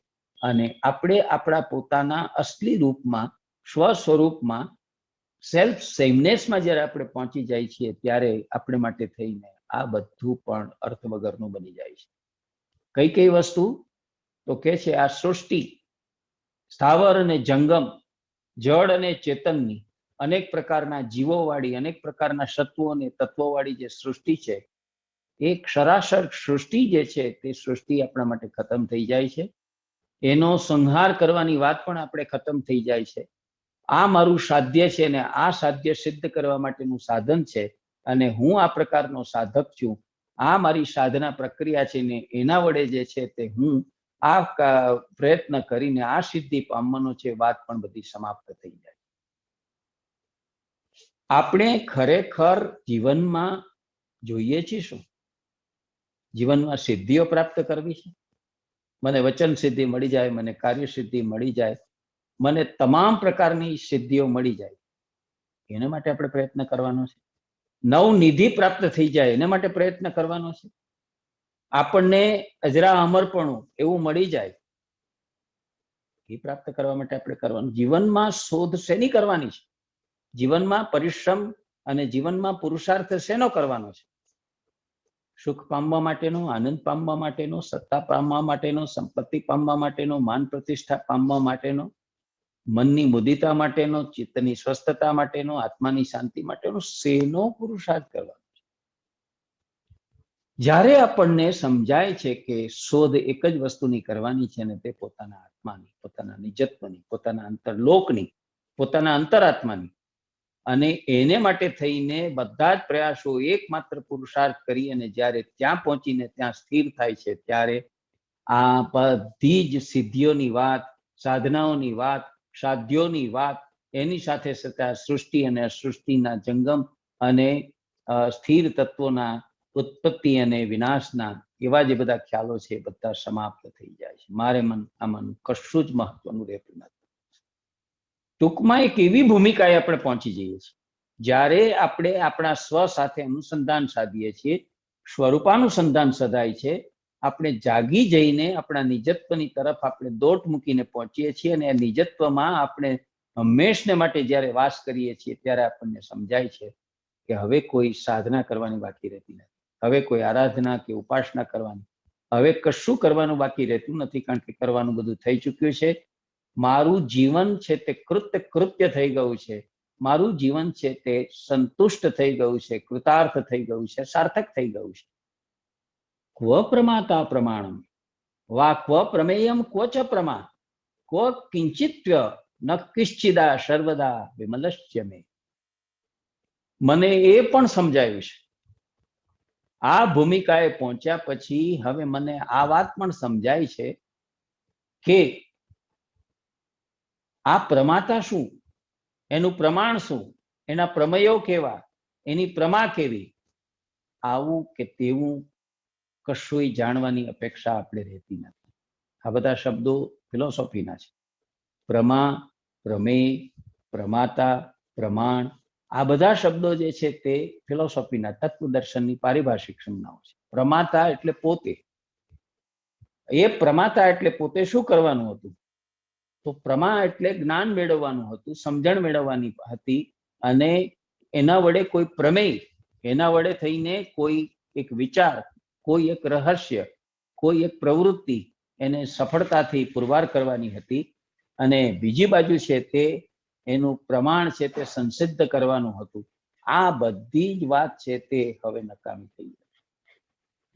Speaker 2: અને આપણે આપણા પોતાના અસલી રૂપમાં, સ્વ સ્વરૂપમાં, સેલ્ફ સેમનેસમાં જ્યારે આપણે પહોંચી જાય છીએ ત્યારે આપણે માટે થઈને આ બધું પણ અર્થ વગરનું બની જાય છે. કઈ કઈ વસ્તુ? તો કે છે આ સૃષ્ટિ સ્થાવર અને જંગમ, જળ અને ચેતનની, અનેક પ્રકારના જીવોવાળી, અનેક પ્રકારના સત્વો અને તત્વોવાળી જે સૃષ્ટિ છે, એ ક્ષરાસર સૃષ્ટિ જે છે તે સૃષ્ટિ આપણા માટે ખતમ થઈ જાય છે. એનો સંહાર કરવાની વાત પણ આપણે ખતમ થઈ જાય છે. આ મારું સાધ્ય છે ને આ સાધ્ય સિદ્ધ કરવા માટેનું સાધન છે અને હું આ પ્રકારનો સાધક છું. આ મારી સાધના પ્રક્રિયા છે ને એના વડે જે છે તે હું આ પ્રયત્ન કરીને આ સિદ્ધિ પામવાનો છે, વાત પણ બધી સમાપ્ત થઈ જાય. આપણે ખરેખર જીવનમાં જોઈએ છીએ શું? જીવનમાં સિદ્ધિઓ પ્રાપ્ત કરવી છે. મને વચન સિદ્ધિ મળી જાય, મને કાર્ય સિદ્ધિ મળી જાય, મને તમામ પ્રકારની સિદ્ધિઓ મળી જાય, એના માટે આપણે પ્રયત્ન કરવાનો છે. નવનિધિ પ્રાપ્ત થઈ જાય એના માટે પ્રયત્ન કરવાનો છે. આપણને અજરા અમરપણું એવું મળી જાય એ પ્રાપ્ત કરવા માટે આપણે કરવાનું. જીવનમાં શોધ શેની કરવાની છે? જીવનમાં પરિશ્રમ અને જીવનમાં પુરુષાર્થ શેનો કરવાનો છે? સુખ પામવા માટેનો, આનંદ પામવા માટેનો, સત્તા પામવા માટેનો, સંપત્તિ પામવા માટેનો, માન પ્રતિષ્ઠા પામવા માટેનો, મનની મુદિતા માટેનો, ચિત્તની સ્વસ્થતા માટેનો, આત્માની શાંતિ માટેનો શેનો પુરુષાર્થ કરવાનો છે? જ્યારે આપણને સમજાય છે કે શોધ એક જ વસ્તુની કરવાની છે ને તે પોતાના આત્માની, પોતાના નિજત્વની, પોતાના અંતરલોકની, પોતાના અંતરાત્માની, અને એને માટે થઈને બધા જ પ્રયાસો એકમાત્ર પુરુષાર્થ કરી અને જ્યારે ત્યાં પહોંચીને ત્યાં સ્થિર થાય છે ત્યારે આ બધી જ સિદ્ધિઓની વાત, સાધનાઓની વાત, સાધ્યોની વાત, એની સાથે સાથે સૃષ્ટિ અને સૃષ્ટિના જંગમ અને સ્થિર તત્વોના ઉત્પત્તિ અને વિનાશના એવા જે બધા ખ્યાલો છે એ બધા સમાપ્ત થઈ જાય છે. મારે મન આમાંનું કશું જ મહત્વનું રહેતું નથી. ટૂંકમાં એક એવી ભૂમિકાએ આપણે પહોંચી જઈએ છીએ જ્યારે આપણે આપણા સ્વ સાથે અનુસંધાન સાધીએ છીએ, સ્વરૂપાનુસંધાન સધાય છે, આપણે જાગી જઈને આપણા નિજત્વની તરફ આપણે દોટ મૂકીને પહોંચીએ છીએ અને આ નિજત્વમાં આપણે હંમેશને માટે જ્યારે વાસ કરીએ છીએ ત્યારે આપણને સમજાય છે કે હવે કોઈ સાધના કરવાની બાકી રહેતી નથી, હવે કોઈ આરાધના કે ઉપાસના કરવાની, હવે કશું કરવાનું બાકી રહેતું નથી, કારણ કે કરવાનું બધું થઈ ચૂક્યું છે. મારું જીવન છે તે કૃત્ય થઈ ગયું છે, મારું જીવન છે તે સંતુષ્ટ થઈ ગયું છે, કૃતાર્થ થઈ ગયું છે, સાર્થક થઈ ગયું છે. ક્વ પ્રમાતા પ્રમાણમ વા ક્વ પ્રમેયમ ક્વ ચ પ્રમા ક્વ કિંચિત્ય ન કિશ્ચિદા સર્વદા વિમલશ્ય મે. મને એ પણ સમજાયું છે, આ ભૂમિકાએ પહોંચ્યા પછી હવે મને આ વાત પણ સમજાય છે કે આ પ્રમાતા શું, એનું પ્રમાણ શું, એના પ્રમેયો કેવા, એની પ્રમા કેવી, આવું કે તેવું કશું જાણવાની અપેક્ષા આપણે રહેતી નથી. આ બધા શબ્દો ફિલોસોફીના છે. પ્રમા, પ્રમેય, પ્રમાતા, પ્રમાણ, આ બધા શબ્દો જે છે તે ફિલોસોફીના, તત્વદર્શનની પારિભાષિક સંજ્ઞાઓ છે. પ્રમાતા એટલે પોતે. એ પ્રમાતા એટલે પોતે શું કરવાનું હતું? તો પ્રમા એટલે જ્ઞાન મેળવવાનું હતું, સમજણ મેળવવાની હતી, અને એના વડે કોઈ પ્રમેય, એના વડે થઈને કોઈ એક વિચાર, કોઈ એક રહસ્ય, કોઈ એક પ્રવૃત્તિ એને સફળતાથી પુરવાર કરવાની હતી. અને બીજી બાજુ છે તે એનું પ્રમાણ છે તે સંસિદ્ધ કરવાનું હતું. આ બધી જ વાત છે તે હવે નકામી થઈ ગઈ.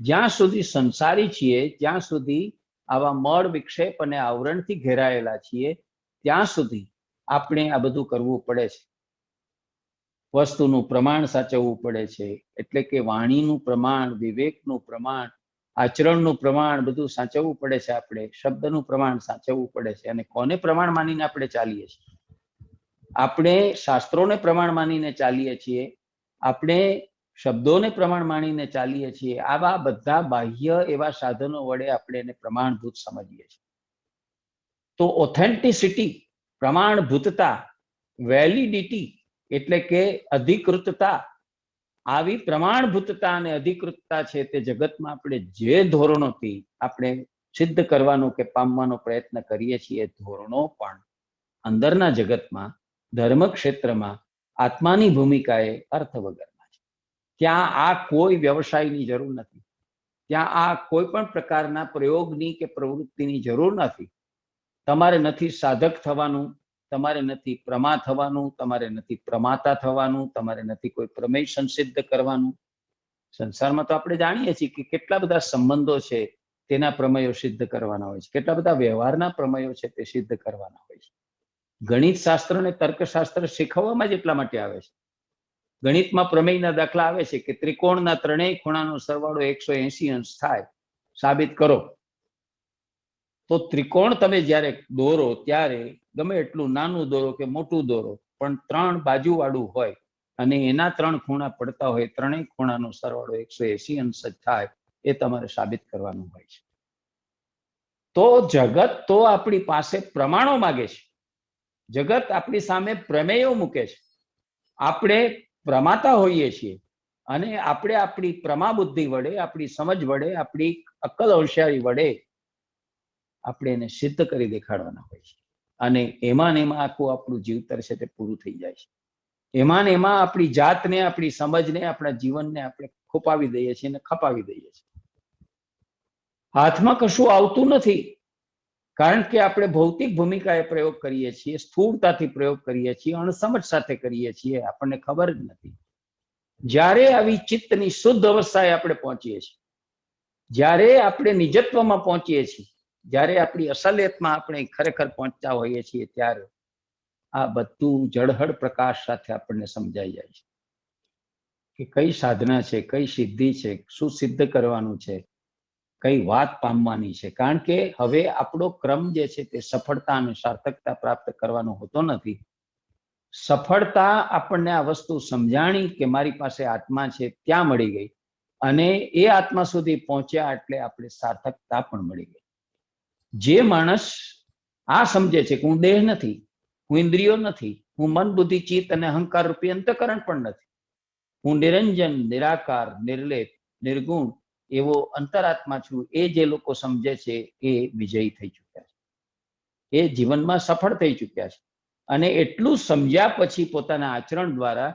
Speaker 2: જ્યાં સુધી સંસારી છીએ, જ્યાં સુધી આવા મળ વિક્ષેપ અને આવરણથી ઘેરાયેલા છીએ, ત્યાં સુધી આપણે આ બધું કરવું પડે છે. વસ્તુનું પ્રમાણ સાચવવું પડે છે, એટલે કે વાણીનું પ્રમાણ, વિવેકનું પ્રમાણ, આચરણનું પ્રમાણ બધું સાચવવું પડે છે. આપણે શબ્દનું પ્રમાણ સાચવવું પડે છે. અને કોને પ્રમાણ માનીને આપણે ચાલીએ છીએ? આપણે શાસ્ત્રોને પ્રમાણ માનીને ચાલીએ છીએ, આપણે શબ્દોને પ્રમાણ માનીને ચાલીએ છીએ. આવા બધા બાહ્ય એવા સાધનો વડે આપણે એને પ્રમાણભૂત સમજીએ છીએ. તો ઓથેન્ટિસિટી, પ્રમાણભૂતતા, વેલિડિટી એટલે કે અધિકૃતતા, આવી પ્રમાણભૂતતા અને અધિકૃતતા છે તે જગતમાં આપણે જે ધોરણોથી આપણે સિદ્ધ કરવાનો કે પામવાનો પ્રયત્ન કરીએ છીએ, ધોરણો પણ અંદરના જગતમાં, ધર્મ ક્ષેત્રમાં આત્માની ભૂમિકાએ અર્થ વગરના છે. ત્યાં આ કોઈ વ્યવસાયની જરૂર નથી, ત્યાં આ કોઈ પણ પ્રકારના પ્રયોગની કે પ્રવૃત્તિની જરૂર નથી. તમારે નથી સાધક થવાનું, તમારે નથી પ્રમા થવાનું, તમારે નથી પ્રમાતા થવાનું, તમારે નથી કોઈ પ્રમેય સંસિદ્ધ કરવાનું. સંસારમાં તો આપણે જાણીએ છીએ કે કેટલા બધા સંબંધો છે તેના પ્રમેયો સિદ્ધ કરવાના હોય છે, કેટલા બધા વ્યવહારના પ્રમેયો છે તે સિદ્ધ કરવાના હોય છે. ગણિત શાસ્ત્ર અને તર્કશાસ્ત્ર શીખવવામાં જ એટલા માટે આવે છે. ગણિતમાં પ્રમેયના દાખલા આવે છે કે ત્રિકોણના ત્રણેય ખૂણાનો સરવાળો 180 અંશ થાય, સાબિત કરો. તો ત્રિકોણ તમે જ્યારે દોરો ત્યારે ગમે એટલું નાનું દોરો કે મોટું દોરો, પણ 3 બાજુ વાળું હોય અને એના 3 ખૂણા પડતા હોય, ત્રણેય ખૂણાનો સરવાળો 180 અંશ થાય, એ તમારે સાબિત કરવાનું હોય છે. તો જગત તો આપણી પાસે પ્રમાણો માગે છે, જગત આપણી સામે પ્રમેયો મૂકે છે. આપણે પ્રમાતા હોઈએ છીએ અને આપણે આપણી પ્રમા બુદ્ધિ વડે, આપણી સમજ વડે, આપણી અક્કલ હોશિયારી વડે આપણે એને સિદ્ધ કરી દેખાડવાના હોય છે. અને એમાં ને એમાં આખું આપણું જીવતર છે તે પૂરું થઈ જાય છે. એમાં ને એમાં આપણી જાતને, આપણી સમજને, આપણા જીવનને આપણે ખોપાવી દઈએ છીએ અને ખપાવી દઈએ છીએ. હાથમાં કશું આવતું નથી, કારણ કે આપણે ભૌતિક ભૂમિકાએ પ્રયોગ કરીએ છીએ, સ્થૂળતાથી પ્રયોગ કરીએ છીએ, અણસમજ સાથે કરીએ છીએ, આપણને ખબર જ નથી. જ્યારે આવી ચિત્તની શુદ્ધ અવસ્થાએ આપણે પહોંચીએ છીએ, જ્યારે આપણે નિજત્વમાં પહોંચીએ છીએ, જ્યારે આપણી અસલિયતમાં આપણે ખરેખર પહોંચતા હોઈએ છીએ, ત્યારે આ બધું જળહળ પ્રકાશ સાથે આપણને સમજાઈ જાય છે કે કઈ સાધના છે, કઈ સિદ્ધિ છે, શું સિદ્ધ કરવાનું છે, કઈ વાત પામવાની છે. કારણ કે હવે આપણો ક્રમ જે છે તે સફળતા અને સાર્થકતા પ્રાપ્ત કરવાનો હોતો નથી. સફળતા આપણને આ વસ્તુ સમજાણી કે મારી પાસે આત્મા છે ત્યાં મળી ગઈ, અને એ આત્મા સુધી પહોંચ્યા એટલે આપણે સાર્થકતા પણ મળી ગઈ. જે માણસ આ સમજે છે કે હું દેહ નથી, હું ઇન્દ્રિયો નથી, હું મન, બુદ્ધિ, ચિત્ત અને અહંકાર રૂપી અંતઃકરણ પણ નથી, હું નિરંજન, નિરાકાર, નિર્લેપ, નિર્ગુણ એવો અંતરાત્મા છું, એ જે લોકો સમજે છે એ વિજયી થઈ ચૂક્યા છે, એ જીવનમાં સફળ થઈ ચૂક્યા છે. અને એટલું સમજ્યા પછી પોતાના આચરણ દ્વારા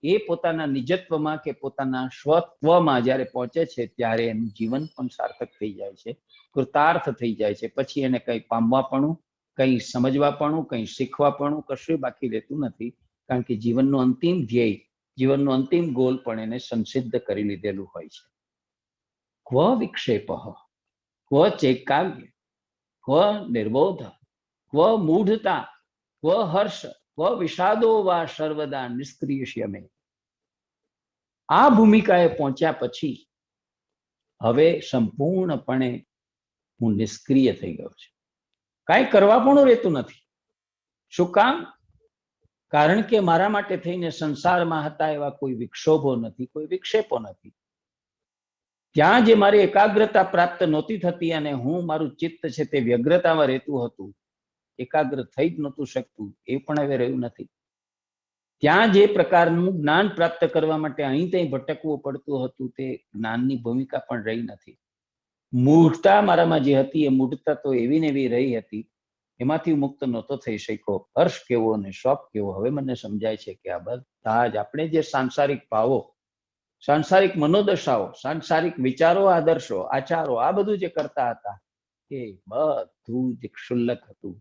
Speaker 2: એ પોતાના નિજત્વમાં કે પોતાના સ્વત્વમાં જ્યારે પહોંચે છે, ત્યારે એનું જીવન પણ સાર્થક થઈ જાય છે, કૃતાર્થ થઈ જાય છે. પછી એને કંઈ પામવાપણું, કંઈ સમજવાપણું, કંઈ શીખવાપણું કશું બાકી રહેતું નથી, કારણ કે જીવનનું અંતિમ ધ્યેય, જીવનનો અંતિમ ગોલ પણ એને સંસિદ્ધ કરી લીધેલું હોય છે. ક્વ વિક્ષેપ, ક્વ ચૈકાગ્ય, ક્વ નિર્બોધ, ક્વ મૂઢતા, ક્વ હર્ષ, ક્વ વિષાદો વા સર્વદા નિષ્ક્રિય મે. આ ભૂમિકાએ પહોંચ્યા પછી હવે સંપૂર્ણપણે હું નિષ્ક્રિય થઈ ગયો છું, કાંઈ કરવા પણ રહેતું નથી. શું કામ? કારણ કે મારા માટે થઈને સંસારમાં હતા એવા કોઈ વિક્ષોભો નથી, કોઈ વિક્ષેપો નથી. ત્યાં જે મારી એકાગ્રતા પ્રાપ્ત નહોતી થતી અને હું મારું ચિત્ત છે તે વ્યગ્રતામાં રહેતું હતું, એકાગ્ર થઈ જ નહોતું શકતું, એ પણ હવે રહ્યું નથી. ત્યાં જે પ્રકારનું જ્ઞાન પ્રાપ્ત કરવા માટે અહીં ત્યાં ભટકવું પડતું હતું તે જ્ઞાનની ભૂમિકા પણ રહી નથી. મૂઢતા મારામાં જે હતી એ મૂઢતા તો એવી ને એવી રહી હતી, એમાંથી મુક્ત નહોતો થઈ શક્યો. હર્ષ કેવો અને શોક કેવો હવે મને સમજાય છે કે આ બધા જ આપણે જે સાંસારિક ભાવો, સાંસારિક મનોદશાઓ, સાંસારિક વિચારો, આદર્શો, આચારો, આ બધું જે કરતા હતા એ બધું જ ક્ષુલ્લક હતું.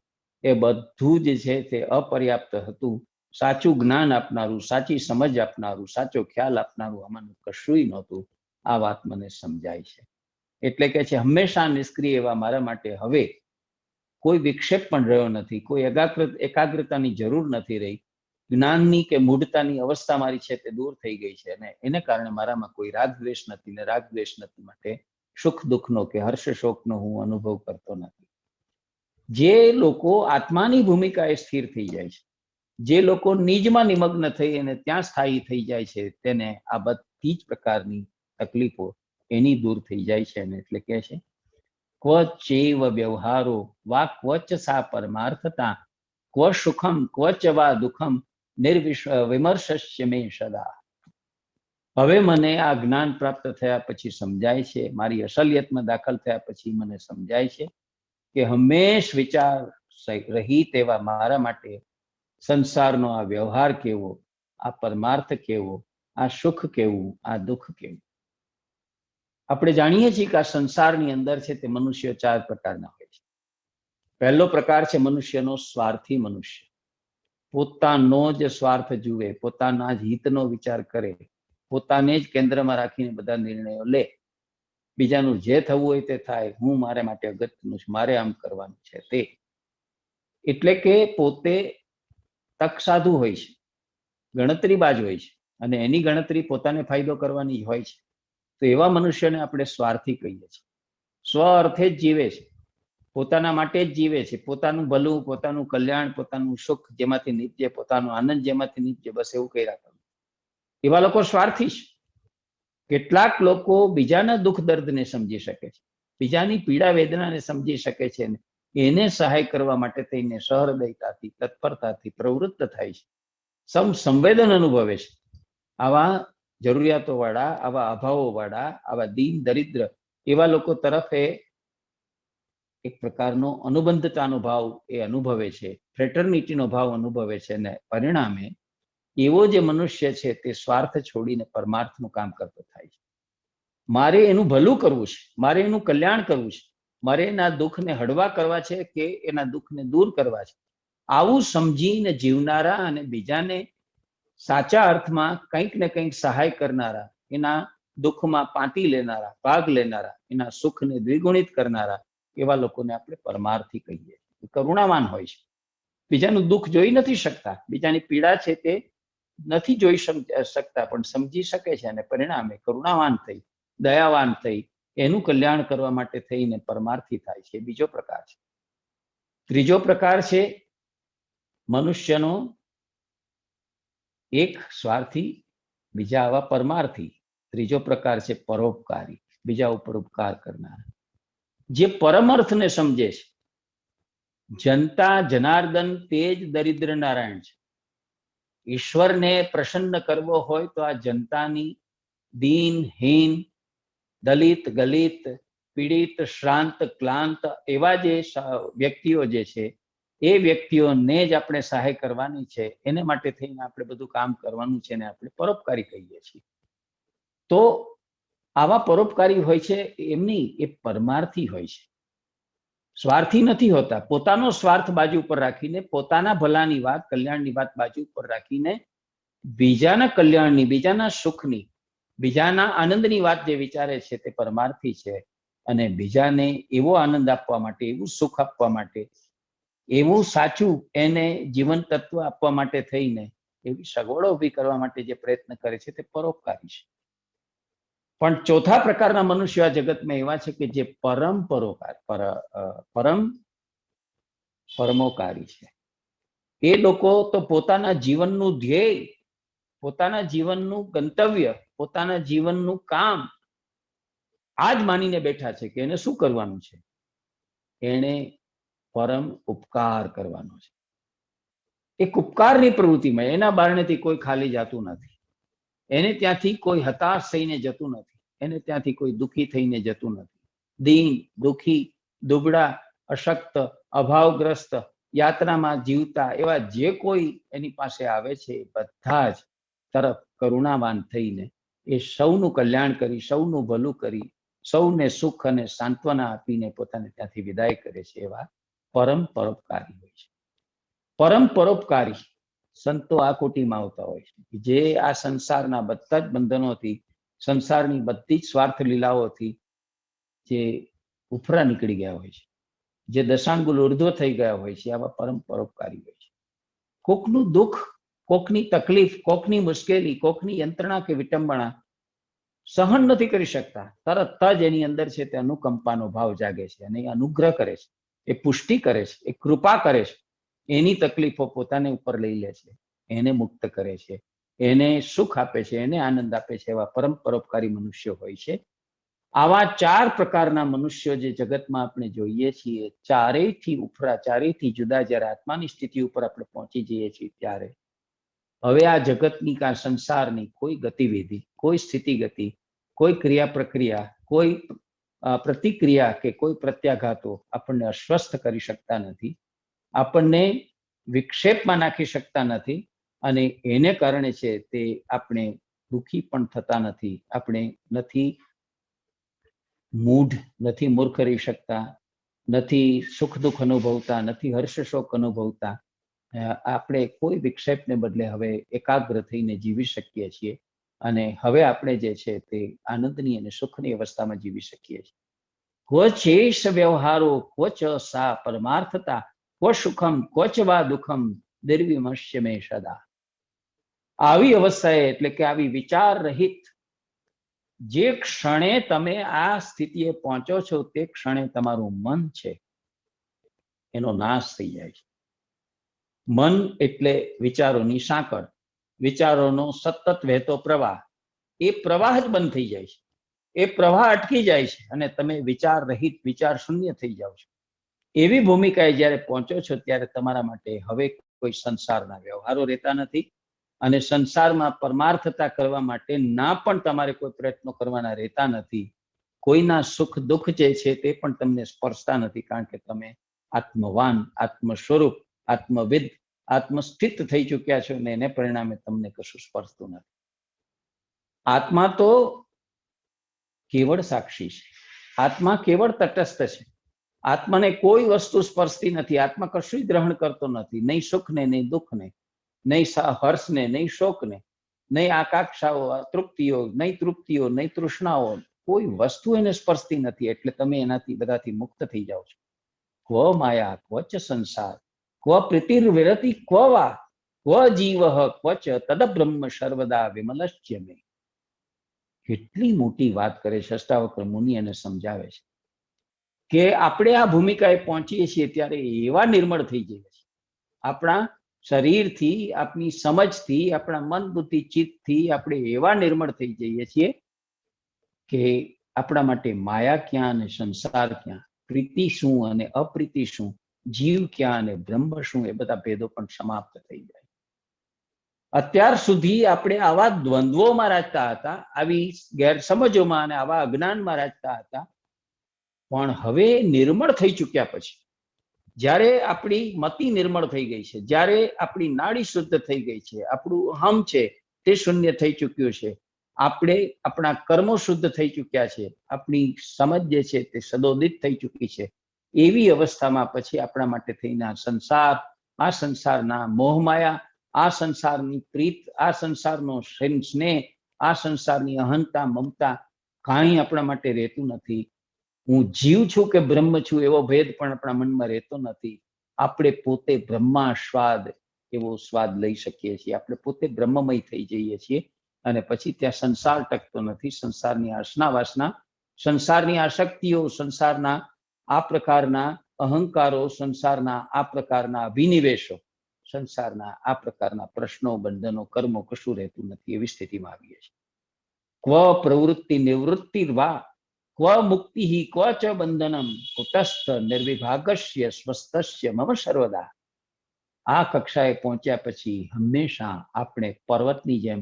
Speaker 2: એ બધું જ છે તે અપર્યાપ્ત હતું. સાચું જ્ઞાન આપનારું, સાચી સમજ આપનારું, સાચો ખ્યાલ આપનારું આમાંનું કશુંય નહોતું. આ વાત મને સમજાય છે. એટલે કે છે હંમેશા નિષ્ક્રિય એવા મારા માટે હવે કોઈ વિક્ષેપ પણ રહ્યો નથી, કોઈ એકાગ્રતાની જરૂર નથી રહી. જ્ઞાનની કે મૂઢતાની અવસ્થા મારી છે તે દૂર થઈ ગઈ છે, અને એને કારણે મારામાં કોઈ રાગદ્વેષ નથી ને રાગદ્વેષ નથી માટે સુખ દુઃખનો કે હર્ષ શોકનો હું અનુભવ કરતો નથી. જે લોકો આત્માની ભૂમિકાએ સ્થિર થઈ જાય છે, જે લોકો નિજમાં નિમગ્ન થઈ અને ત્યાં સ્થાયી થઈ જાય છે, તેને આ બધી જ પ્રકારની તકલીફો એની દૂર થઈ જાય છે. અને એટલે કે છે ક્વ ચૈવ વ્યવહારો વા ક્વચ સા પરમાર્થતા ક્વ સુખમ ક્વ ચ વા દુઃખમ વિમર્શસ્ય મે સદા. હવે મને આ જ્ઞાન પ્રાપ્ત થયા પછી સમજાય છે, મારી અસલિયતમાં દાખલ થયા પછી મને સમજાય છે કે હંમેશ વિચાર રહિત એવા મારા માટે સંસારનો આ વ્યવહાર કેવો, આ પરમાર્થ કેવો, આ સુખ કેવું, આ દુઃખ કેવું. આપણે જાણીએ છીએ કે આ સંસારની અંદર છે તે મનુષ્ય 4 પ્રકારના હોય છે. પહેલો પ્રકાર છે મનુષ્યનો સ્વાર્થી મનુષ્ય. પોતાનો જ સ્વાર્થ જુએ, પોતાના જ હિતનો વિચાર કરે, પોતાને જ કેન્દ્રમાં રાખીને બધા નિર્ણયો લે. બીજાનું જે થવું હોય તે થાય, હું મારે માટે અગત્યનું છે, મારે આમ કરવાનું છે તે. એટલે કે પોતે તક સાધુ હોય છે, ગણતરીબાજ હોય છે, અને એની ગણતરી પોતાને ફાયદો કરવાની હોય છે. તો એવા મનુષ્યને આપણે સ્વાર્થી કહીએ છીએ. સ્વ અર્થે જ જીવે છે, પોતાના માટે જ જીવે છે, પોતાનું ભલું, પોતાનું કલ્યાણ, પોતાનું સુખ જેમાંથી નીપજે, પોતાનો આનંદ જેમાંથી નીપજે, બસ એવું કર્યા કરે. એવા લોકો સ્વાર્થી છે. કેટલાક લોકો બીજાના દુઃખ દર્દને સમજી શકે છે, બીજાની પીડા વેદનાને સમજી શકે છે, એને સહાય કરવા માટે થઈને સહૃદયતાથી, તત્પરતાથી પ્રવૃત્ત થાય છે, સંવેદન અનુભવે છે. આવા જરૂરિયાતો વાળા, આવા અભાવો વાળા, આવા દીન દરિદ્ર એવા લોકો તરફ એક પ્રકારનો અનુબંધતાનો ભાવ એ અનુભવે છે, ફ્રેટર્નિટીનો ભાવ અનુભવે છે, અને પરિણામે એવો જે મનુષ્ય છે તે સ્વાર્થ છોડીને પરમાર્થનું કામ કરતો થાય છે. મારે એનું ભલું કરવું છે, મારે એનું કલ્યાણ કરવું છે, મારે એના દુઃખને હળવા કરવા છે કે એના દુઃખને દૂર કરવા છે. આવું સમજીને જીવનારા અને બીજાને સાચા અર્થમાં કંઈક ને કંઈક સહાય કરનારા, એના દુઃખમાં પાંતી લેનારા, ભાગ લેનારા, એના સુખને દ્વિગુણિત કરનારા એવા લોકોને આપણે પરમાર્થી કહીએ. કરુણાવાન હોય છે, બીજાનું દુઃખ જોઈ નથી શકતા, બીજાની પીડા છે તે નથી જોઈ શકતા, પણ સમજી શકે છે, અને પરિણામે કરુણાવાન થઈ, દયાવાન થઈ, એનું કલ્યાણ કરવા માટે થઈને પરમાર્થી થાય છે. બીજો પ્રકાર છે. ત્રીજો પ્રકાર છે મનુષ્યનો એક સ્વાર્થી, બીજા આવા પરમાર્થી. ત્રીજો પ્રકાર છે પરોપકારી, બીજા ઉપર ઉપકાર કરનાર, જે પરમ અર્થને સમજે છે. જનતા જનાર્દન તે જ દરિદ્ર નારાયણ છે. ઈશ્વરને પ્રસન્ન કરવો હોય તો આ જનતાની દીન હીન, દલિત ગલિત, પીડિત શ્રાંત ક્લાંત એવા જે વ્યક્તિઓ જે છે એ વ્યક્તિઓને જ આપણે સહાય કરવાની છે. એને માટે થઈને આપણે બધું કામ કરવાનું છે, ને આપણે પરોપકારી કહીએ છીએ. તો આવા પરોપકારી હોય છે એમની એ પરમાર્થી હોય છે, સ્વાર્થી નથી હોતા. પોતાનો સ્વાર્થ બાજુ ઉપર રાખીને, પોતાના ભલાની વાત, કલ્યાણની વાત બાજુ ઉપર રાખીને, બીજાના કલ્યાણની, બીજાના સુખની, બીજાના આનંદની વાત જે વિચારે છે તે પરમાર્થી છે. અને બીજાને એવો આનંદ આપવા માટે, એવું સુખ આપવા માટે, એવું સાચું એને જીવન તત્વ આપવા માટે થઈને એવી સગવડો ઊભી કરવા માટે જે પ્રયત્ન કરે છે તે પરોપકારી છે. પણ ચોથા પ્રકારના મનુષ્ય આ જગતમાં એવા છે કે જે પરમોકારી છે. એ લોકો તો પોતાના જીવનનું ધ્યેય, પોતાના જીવનનું ગંતવ્ય, પોતાના જીવનનું કામ આ જ માનીને બેઠા છે કે એને શું કરવાનું છે, એને પરમ ઉપકાર કરવાનો છે. એક ઉપકારની પ્રવૃત્તિમાં એના બારણેથી કોઈ ખાલી જતું નથી, એને ત્યાંથી કોઈ હતાશ થઈને જતું નથી, એને ત્યાંથી કોઈ દુઃખી થઈને જતું નથી. દીન, દુઃખી, દુબળા, અશક્ત, અભાવગ્રસ્ત, યાતનામાં જીવતા એવા જે કોઈ એની પાસે આવે છે બધા જ તરફ કરુણાવાન થઈને એ સૌનું કલ્યાણ કરી, સૌનું ભલું કરી, સૌને સુખ અને સાંત્વના આપીને પોતાને ત્યાંથી વિદાય કરે છે. એવા પરમ પરોપકારી હોય છે. પરમ પરોપકારી સંતો આ કોટીમાં આવતા હોય છે, જે આ સંસારના બધા જ બંધનોથી, સંસારની બધી જ સ્વાર્થ લીલાઓથી જે ઉફરા નીકળી ગયા હોય છે, જે દશાંગુલ ઉર્ધ્વ થઈ ગયા હોય છે, આવા પરમ પરોપકારી હોય છે. કોકનું દુઃખ, કોકની તકલીફ, કોકની મુશ્કેલી, કોકની યંત્રણા કે વિટંબણા સહન નથી કરી શકતા, તરત જ એની અંદર છે તે અનુકંપાનો ભાવ જાગે છે અને એ અનુગ્રહ કરે છે, એ પુષ્ટિ કરે છે, એ કૃપા કરે છે. એની તકલીફો પોતાને ઉપર લઈ લે છે, એને મુક્ત કરે છે, એને સુખ આપે છે, એને આનંદ આપે છે. એવા પરમ પરોપકારી મનુષ્યો હોય છે. આવા 4 પ્રકારના મનુષ્યો જે જગતમાં આપણે જોઈએ છીએ, ચારેયથી ઉફરા, ચારેયથી જુદા જ્યારે આત્માની સ્થિતિ ઉપર આપણે પહોંચી જઈએ છીએ ત્યારે હવે આ જગતની કા સંસારની કોઈ ગતિવિધિ, કોઈ સ્થિતિગતિ, કોઈ ક્રિયા પ્રક્રિયા, કોઈ પ્રતિક્રિયા કે કોઈ પ્રત્યાઘાતો આપણને અસ્વસ્થ કરી શકતા નથી, આપણને વિક્ષેપમાં નાખી શકતા નથી, અને એને કારણે છે તે આપણે દુઃખી પણ થતા નથી, આપણે નથી મૂઢ, નથી મૂર્ખ રહી શકતા, નથી સુખ દુઃખ અનુભવતા, નથી હર્ષ શોક અનુભવતા. આપણે કોઈ વિક્ષેપને બદલે હવે એકાગ્ર થઈને જીવી શકીએ છીએ, અને હવે આપણે જે છે તે આનંદની અને સુખની અવસ્થામાં જીવી શકીએ છીએ. ક્વચેશ વ્યવહારો, ક્વચ સા પરમાર્થતા, ક્વ સુખમ ક્વચ વા દુઃખમ નિર્વિમર્શ્ય મે સદા. આવી અવસ્થાએ, એટલે કે આવી વિચાર રહિત જે ક્ષણે તમે આ સ્થિતિએ પહોંચો છો તે ક્ષણે તમારું મન છે એનો નાશ થઈ જાય છે. મન એટલે વિચારોની સાંકળ, વિચારોનો સતત વહેતો પ્રવાહ. એ પ્રવાહ જ બંધ થઈ જાય છે, એ પ્રવાહ અટકી જાય છે અને તમે વિચાર રહિત, વિચાર શૂન્ય થઈ જાઓ છો. એવી ભૂમિકાએ જ્યારે પહોંચો છો ત્યારે તમારા માટે હવે કોઈ સંસારના વ્યવહારો રહેતા નથી, અને સંસારમાં પરમાર્થતા કરવા માટે ના પણ તમારે કોઈ પ્રયત્નો કરવાના રહેતા નથી. કોઈના સુખ દુઃખ જે છે તે પણ તમને સ્પર્શતા નથી, કારણ કે તમે આત્મવાન, આત્મ સ્વરૂપ, આત્મવિદ, આત્મસ્થિત થઈ ચૂક્યા છો, અને એને પરિણામે તમને કશું સ્પર્શતું નથી. આત્મા તો કેવળ સાક્ષી છે, આત્મા કેવળ તટસ્થ છે. આત્માને કોઈ વસ્તુ સ્પર્શતી નથી, આત્મા કશું ગ્રહણ કરતો નથી, નહીં સુખને, નહીં દુઃખને, નહીં હર્ષને, નહીં શોકને, નહીં આકાંક્ષાઓ, તૃપ્તિઓ, નહીં તૃપ્તિઓ, નહીં તૃષ્ણાઓ, કોઈ વસ્તુ એને સ્પર્શતી નથી. એટલે તમે એનાથી બધાથી મુક્ત થઈ જાઓ છો. ક્વ માયા, ક્વચ સંસાર, ક્વ પ્રીતિર્વિરતિ, ક્વ વા, ક્વ જીવ, ક્વચ તદ બ્રહ્મ સર્વદા વિમલશ્ય મે. કેટલી મોટી વાત કરે છે અષ્ટાવક્ર મુનિ, અને સમજાવે છે કે આપણે આ ભૂમિકાએ પહોંચીએ છીએ ત્યારે એવા નિર્મળ થઈ જઈએ છીએ, આપણા શરીરથી, આપણી સમજથી, આપણા મન બુદ્ધિ ચિત્તથી આપણે એવા નિર્મળ થઈ જઈએ છીએ કે આપણા માટે માયા ક્યાં અને સંસાર ક્યાં, પ્રીતિ શું અને અપ્રીતિ શું, જીવ ક્યાં અને બ્રહ્મ શું, એ બધા ભેદો પણ સમાપ્ત થઈ જાય. અત્યાર સુધી આપણે આવા દ્વંદ્વોમાં રાજતા હતા, આવી ગેરસમજોમાં અને આવા અજ્ઞાનમાં રાજતા હતા, પણ હવે નિર્મળ થઈ ચૂક્યા પછી, જ્યારે આપણી મતિ નિર્મળ થઈ ગઈ છે, જ્યારે આપણી નાડી શુદ્ધ થઈ ગઈ છે, આપણું અહમ છે તે શૂન્ય થઈ ચૂક્યું છે, આપણે આપણા કર્મો શુદ્ધ થઈ ચૂક્યા છે, આપણી સમજ જે છે તે સદોદિત થઈ ચૂકી છે, એવી અવસ્થામાં પછી આપણા માટે થઈને આ સંસાર, આ સંસારના મોહમાયા, આ સંસારની પ્રીત, આ સંસારનો સ્નેહ, આ સંસારની અહંતા, મમતા કાંઈ આપણા માટે રહેતું નથી. હું જીવ છું કે બ્રહ્મ છું એવો ભેદ પણ આપણા મનમાં રહેતો નથી. આપણે પોતે બ્રહ્મા સ્વાદ, એવો સ્વાદ લઈ શકીએ છીએ. આપણે પોતે બ્રહ્મમય થઈ જઈએ છીએ, અને પછી ત્યાં સંસાર ટકતો નથી. સંસારની આસના વાસના, સંસારની આસક્તિઓ, સંસારના આ પ્રકારના અહંકારો, સંસારના આ પ્રકારના અભિનિવેશો, સંસારના આ પ્રકારના પ્રશ્નો, બંધનો, કર્મો કશું રહેતું નથી. એવી સ્થિતિમાં આવીએ છીએ. ક્વ પ્રવૃત્તિ નિવૃત્તિ વા, ક્વ મુક્તિ ક્વ ચ બંધનમ, કુટસ્થ નિર્વિભાગસ્ય સ્વસ્થસ્ય મમ સર્વદા. આ કક્ષાએ પહોંચ્યા પછી હંમેશા આપણે પર્વતની જેમ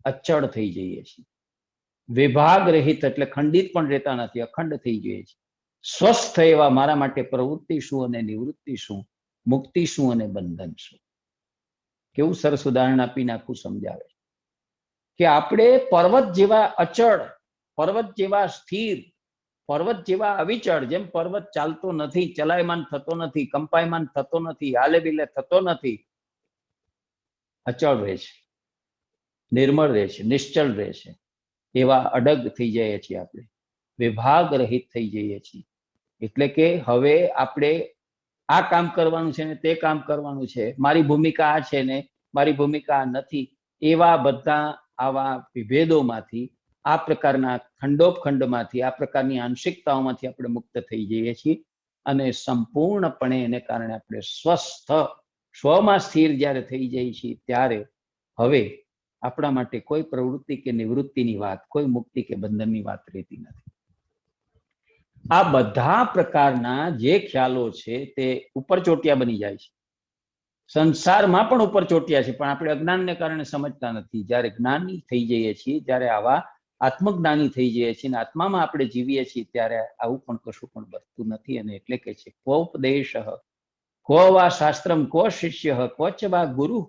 Speaker 2: અચળ થઈ જઈએ છીએ. વિભાગ રહિત એટલે ખંડિત પણ રહેતા નથી, અખંડ થઈ જઈએ છીએ. સ્વસ્થ એવા મારા માટે પ્રવૃત્તિ શું અને નિવૃત્તિ શું, મુક્તિ શું અને બંધન શું. કેવું સરસ ઉદાહરણ આપીને આખું સમજાવે કે આપણે પર્વત જેવા અચળ, પર્વત જેવા સ્થિર, પર્વત જેવા અવિચળ. જેમ પર્વત ચાલતો નથી, ચલાયમાન થતો નથી, કંપાયમાન થતો નથી, આલે બિલે થતો નથી, અચળ રહે છે, નિર્મળ રહે છે, નિશ્ચળ રહે છે, એવા અડગ થઈ જઈએ છીએ આપણે, વિભાગ રહિત થઈ જઈએ છીએ. એટલે કે હવે આપણે આ કામ કરવાનું છે ને તે કામ કરવાનું છે, મારી ભૂમિકા આ છે ને મારી ભૂમિકા આ નથી, એવા બધા આવા વિભેદોમાંથી, આ પ્રકારના ખંડોપખંડમાંથી, આ પ્રકારની આંશિકતાઓમાંથી આપણે મુક્ત થઈ જઈએ છીએ. અને સંપૂર્ણપણે એને કારણે આપણે સ્વસ્થ, સ્વમાં સ્થિર જ્યારે થઈ જઈએ છીએ ત્યારે હવે આપણા માટે કોઈ પ્રવૃત્તિ કે નિવૃત્તિની વાત, કોઈ મુક્તિ કે બંધનની વાત રહેતી નથી. આ બધા પ્રકારના જે ખ્યાલો છે તે ઉપરચોટિયા બની જાય છે. સંસારમાં પણ ઉપરચોટિયા છે, પણ આપણે અજ્ઞાનને કારણે સમજતા નથી. જ્યારે જ્ઞાની થઈ જઈએ છીએ, જ્યારે આવા આત્મજ્ઞાની થઈ જઈએ છીએ, આત્મામાં આપણે જીવીએ છીએ, ત્યારે આવું પણ કશું પણ બચતું નથી. અને એટલે કે છે ક્વોપદેશ, ક્વો વા શાસ્ત્રમ, ક્વો શિષ્ય, ક્વચ વા ગુરુ,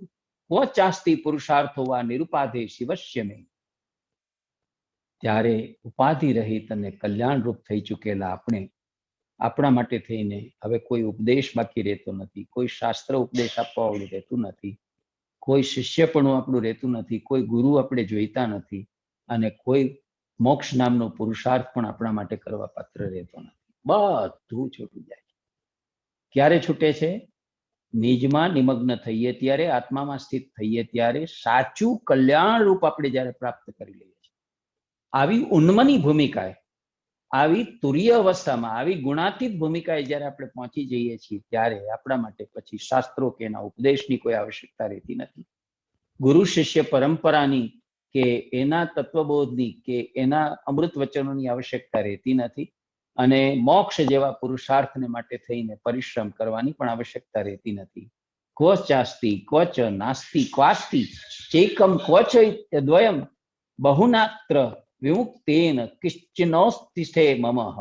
Speaker 2: ક્વો ચાસ્તિ પુરુષાર્થો વા નિરુપાધે શિવસ્ય મે. ત્યારે ઉપાધિ રહિત અને કલ્યાણ રૂપ થઈ ચૂકેલા આપણે, આપણા માટે થઈને હવે કોઈ ઉપદેશ બાકી રહેતો નથી, કોઈ શાસ્ત્ર ઉપદેશ આપવા વાળું રહેતું નથી, કોઈ શિષ્યપણું આપણું રહેતું નથી, કોઈ ગુરુ આપણે જોઈતા નથી, અને કોઈ મોક્ષ નામનો પુરુષાર્થ પણ આપણા માટે કરવા પાત્ર રહેતો નથી. બધું છૂટું જાય. ક્યારે છૂટે છે? નિજમાં નિમગ્ન થઈએ ત્યારે, આત્મામાં સ્થિત થઈએ ત્યારે, સાચું કલ્યાણ રૂપ આપણે જ્યારે પ્રાપ્ત કરી લઈએ છીએ. આવી ઉન્મની ભૂમિકાએ, આવી તુર્ય અવસ્થામાં, આવી ગુણાતીત ભૂમિકાએ જ્યારે આપણે પહોંચી જઈએ છીએ ત્યારે આપણા માટે પછી શાસ્ત્રો કે એના ઉપદેશની કોઈ આવશ્યકતા રહેતી નથી. ગુરુ શિષ્ય પરંપરાની કે એના તત્વબોધની કે એના અમૃત વચનોની આવશ્યકતા રહેતી નથી. અને મોક્ષ જેવા પુરુષાર્થને માટે થઈને પરિશ્રમ કરવાની પણ આવશ્યકતા રહેતી નથી. ક્વ ચાસ્તિ, ક્વચ નાસ્તિ, ક્વાસ્તિ ચૈકમ ક્વચ દ્વયમ બહુનાત્ર વિમુક્તેન કિશ્ચિનોસ્તિષ્ઠે મમઃ.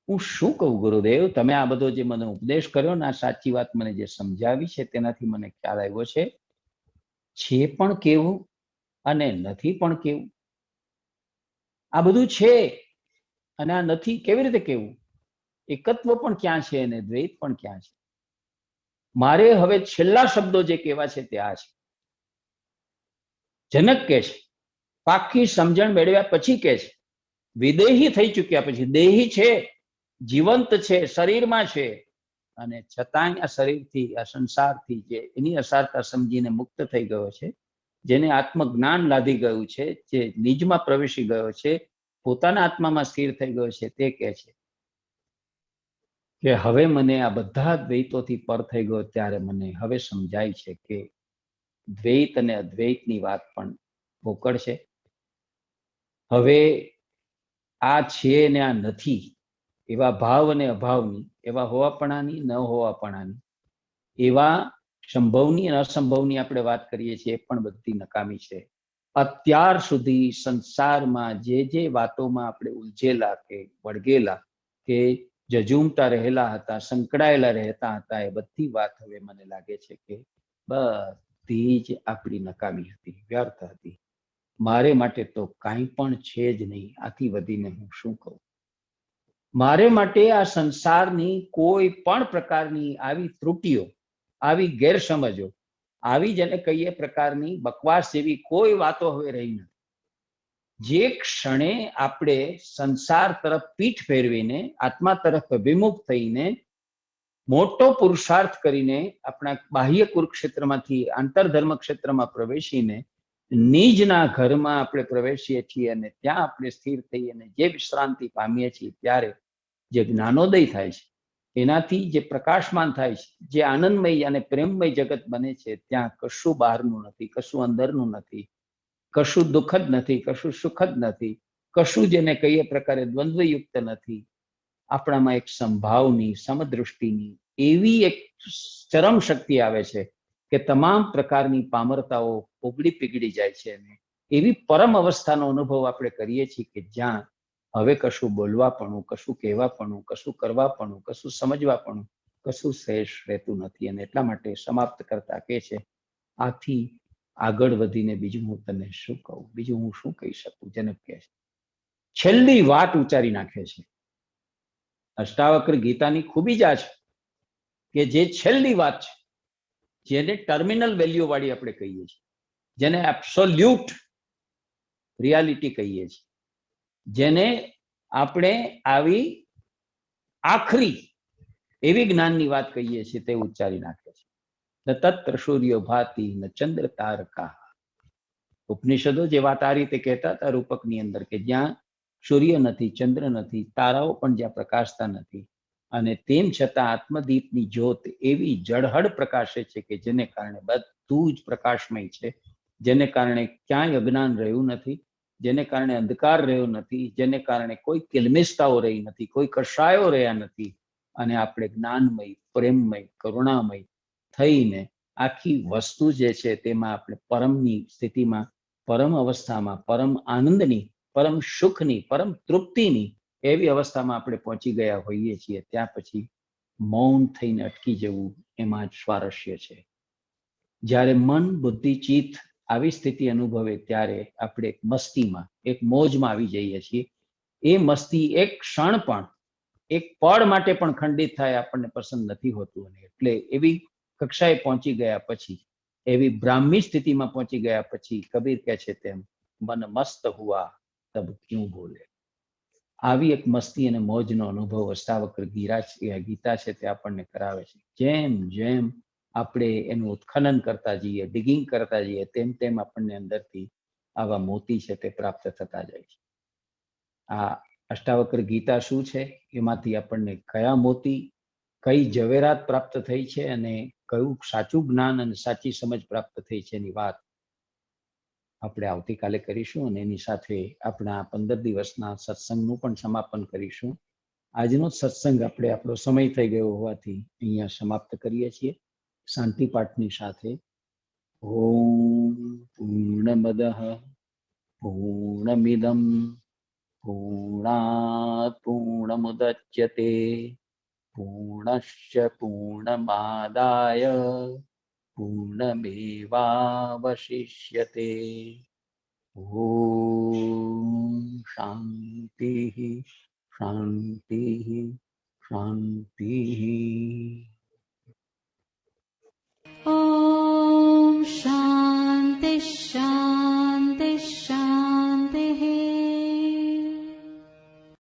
Speaker 2: હું શું કહું ગુરુદેવ, તમે આ બધો જે મને ઉપદેશ કર્યો ને, આ સાચી વાત મને જે સમજાવી છે, તેનાથી મને ખ્યાલ આવ્યો છે પણ કેવું અને નથી પણ કેવું. આ બધું છે અને આ નથી, કેવી રીતે કેવું? એકત્વ પણ ક્યાં છે અને દ્વૈત પણ ક્યાં છે? મારે હવે છેલ્લા શબ્દો જે કહેવા છે તે આ છે. જનક કે છે, પાકી સમજણ મેળવ્યા પછી કે છે, વિદેહી થઈ ચૂક્યા પછી, દેહી છે, જીવંત છે, શરીરમાં છે, અને છતાંય આ શરીરથી, આ સંસારથી જે એની અસારતા સમજીને મુક્ત થઈ ગયો છે, જેને આત્મજ્ઞાન લાધી ગયું છે, જે નિજમાં પ્રવેશી ગયો છે, પોતાના આત્મામાં સ્થિર થઈ ગયો છે, તે કહે છે કે હવે મને આ બધા દ્વૈતોથી પર થઈ ગયો ત્યારે મને હવે સમજાય છે કે દ્વૈત અને અદ્વૈતની વાત પણ પોકળ છે. હવે આ છે ને આ નથી, એવા ભાવ અને અભાવની, એવા હોવાપણાની ન હોવાપણાની, એવા સંભવની અને અસંભવની આપણે વાત કરીએ છીએ, એ પણ બધી નકામી છે. અત્યાર સુધી સંસારમાં જે વાતોમાં આપણે ઉલझેલા કે વળગેલા કે જજુમતા રહેલા હતા, સંકળાયેલા રહેતા હતા, એ બધી વાત હવે મને લાગે છે કે બધી જ આપણી નકામી હતી, વ્યર્થ હતી. મારે માટે તો કાંઈ પણ છે જ નહીં. આથી વધીને હું શું કહું? મારે માટે આ સંસારની કોઈ પણ પ્રકારની આવી ત્રુટિઓ, આવી ગેરસમજો, આવી જેને કહીએ પ્રકારની બકવાસ જેવી કોઈ વાતો હવે રહી નથી. જે ક્ષણે આપણે સંસાર તરફ પીઠ ફેરવીને આત્મા તરફ અભિમુખ થઈને મોટો પુરુષાર્થ કરીને આપણા બાહ્ય કુરુક્ષેત્રમાંથી આંતરધર્મ ક્ષેત્રમાં પ્રવેશીને નિજના ઘરમાં આપણે પ્રવેશીએ છીએ અને ત્યાં આપણે સ્થિર થઈ અને જે વિશ્રાંતિ પામીએ છીએ, ત્યારે જે જ્ઞાનોદય થાય છે, એનાથી જે પ્રકાશમાન થાય છે, જે આનંદમય અને પ્રેમમય જગત બને છે, ત્યાં કશું બહારનું નથી, કશું અંદરનું નથી, કશું દુઃખદ નથી, કશું સુખદ નથી, કશું જેને કહીએ પ્રકારે દ્વંદ્વયુક્ત નથી. આપણામાં એક સંભાવની, સમદૃષ્ટિની, એવી એક ચરમ શક્તિ આવે છે કે તમામ પ્રકારની પામરતાઓ ઓગળી પીગળી જાય છે અને એવી પરમ અવસ્થાનો અનુભવ આપણે કરીએ છીએ કે જ્યાં હવે કશું બોલવાપણું, કશું કહેવાપણું, કશું કરવાપણું, કશું સમજવાપણું, કશું શેષ રહેતું નથી. અને એટલા માટે સમાપ્ત કરતા કે છે, આથી આગળ વધીને બીજું હું તને શું કહું, બીજું હું શું કહી શકું. જનક કહે છે, છેલ્લી વાત ઉચ્ચારી નાખે છે. અષ્ટાવક્ર ગીતાની ખૂબી જ આ છે કે જે છેલ્લી વાત છે, જેને ટર્મિનલ વેલ્યુ વાળી આપણે કહીએ છીએ, જેને એબ્સોલ્યુટ રિયાલિટી કહીએ છીએ, જેને આપણે આવી આખરી એવી જ્ઞાનની વાત કહીએ છીએ, તે ઉચ્ચારી નાખે છે. ન તત્ર સૂર્ય ભાતિ ન ચંદ્ર તારકા. ઉપનિષદો જે વાત આ રીતે કહેતા હતા રૂપકની અંદર, કે જ્યાં સૂર્ય નથી, ચંદ્ર નથી, તારાઓ પણ જ્યાં પ્રકાશતા નથી, અને તેમ છતાં આત્મદીપની જ્યોત એવી જળહળ પ્રકાશે છે કે જેને કારણે બધું જ પ્રકાશમય છે, જેને કારણે ક્યાંય અજ્ઞાન રહ્યું નથી, જેને કારણે અંધકાર રહ્યો નથી, જેને કારણે કોઈ કિલમિસ્તાઓ રહી નથી, કોઈ કષાયો રહ્યા નથી, અને આપણે જ્ઞાનમય, પ્રેમમય, કરુણામય થઈને આખી વસ્તુ જે છે તેમાં આપણે પરમની સ્થિતિમાં, પરમ અવસ્થામાં, પરમ આનંદની, પરમ સુખની, પરમ તૃપ્તિની એવી અવસ્થામાં આપણે પહોંચી ગયા હોઈએ છીએ. ત્યાં પછી મૌન થઈને અટકી જવું એમાં જ સ્વારસ્ય છે. જ્યારે મન, બુદ્ધિ, ચિત્ત આવી સ્થિતિ અનુભવે ત્યારે આપણે એક મસ્તીમાં, એક મોજમાં આવી જઈએ છીએ. એ મસ્તી એક ક્ષણ પણ, એક પળ માટે પણ ખંડિત થાય આપણને પસંદ નથી હોતું. અને એટલે એવી કક્ષાએ પહોંચી ગયા પછી, એવી બ્રાહ્મી સ્થિતિમાં પહોંચી ગયા પછી કબીર કહે છે તેમ, મન મસ્ત હુઆ તબ ક્યું બોલે. આવી એક મસ્તી અને મોજનો અનુભવ અષ્ટાવક્ર ગીતા છે તે આપણને કરાવે છે. જેમ જેમ આપણે એનું ઉત્ખનન કરતા જઈએ, ડિગિંગ કરતા જઈએ, તેમ તેમ આપણને અંદરથી આવા મોતી છે તે પ્રાપ્ત થતા જાય છે. આ અષ્ટાવક્ર ગીતા શું છે, એમાંથી આપણને કયા મોતી, કઈ ઝવેરાત પ્રાપ્ત થઈ છે, અને કયું સાચું જ્ઞાન અને સાચી સમજ પ્રાપ્ત થઈ છે, એની વાત આપણે આવતીકાલે કરીશું. અને એની સાથે આપણા 15 દિવસના સત્સંગનું પણ સમાપન કરીશું. આજનો સત્સંગ આપણે, આપણો સમય થઈ ગયો હોવાથી અહીંયા સમાપ્ત કરીએ છીએ શાંતિ પાઠની સાથે. ઓમ પૂર્ણમદઃ પૂર્ણમિદં પૂર્ણાત પૂર્ણમુદચ્યતે પૂર્ણસ્ય પૂર્ણમાદાય પૂર્ણમેવાવશિષ્યતે. ઓમ શાંતિ શાંતિ શાંતિ.
Speaker 1: ॐ शान्ति शान्ति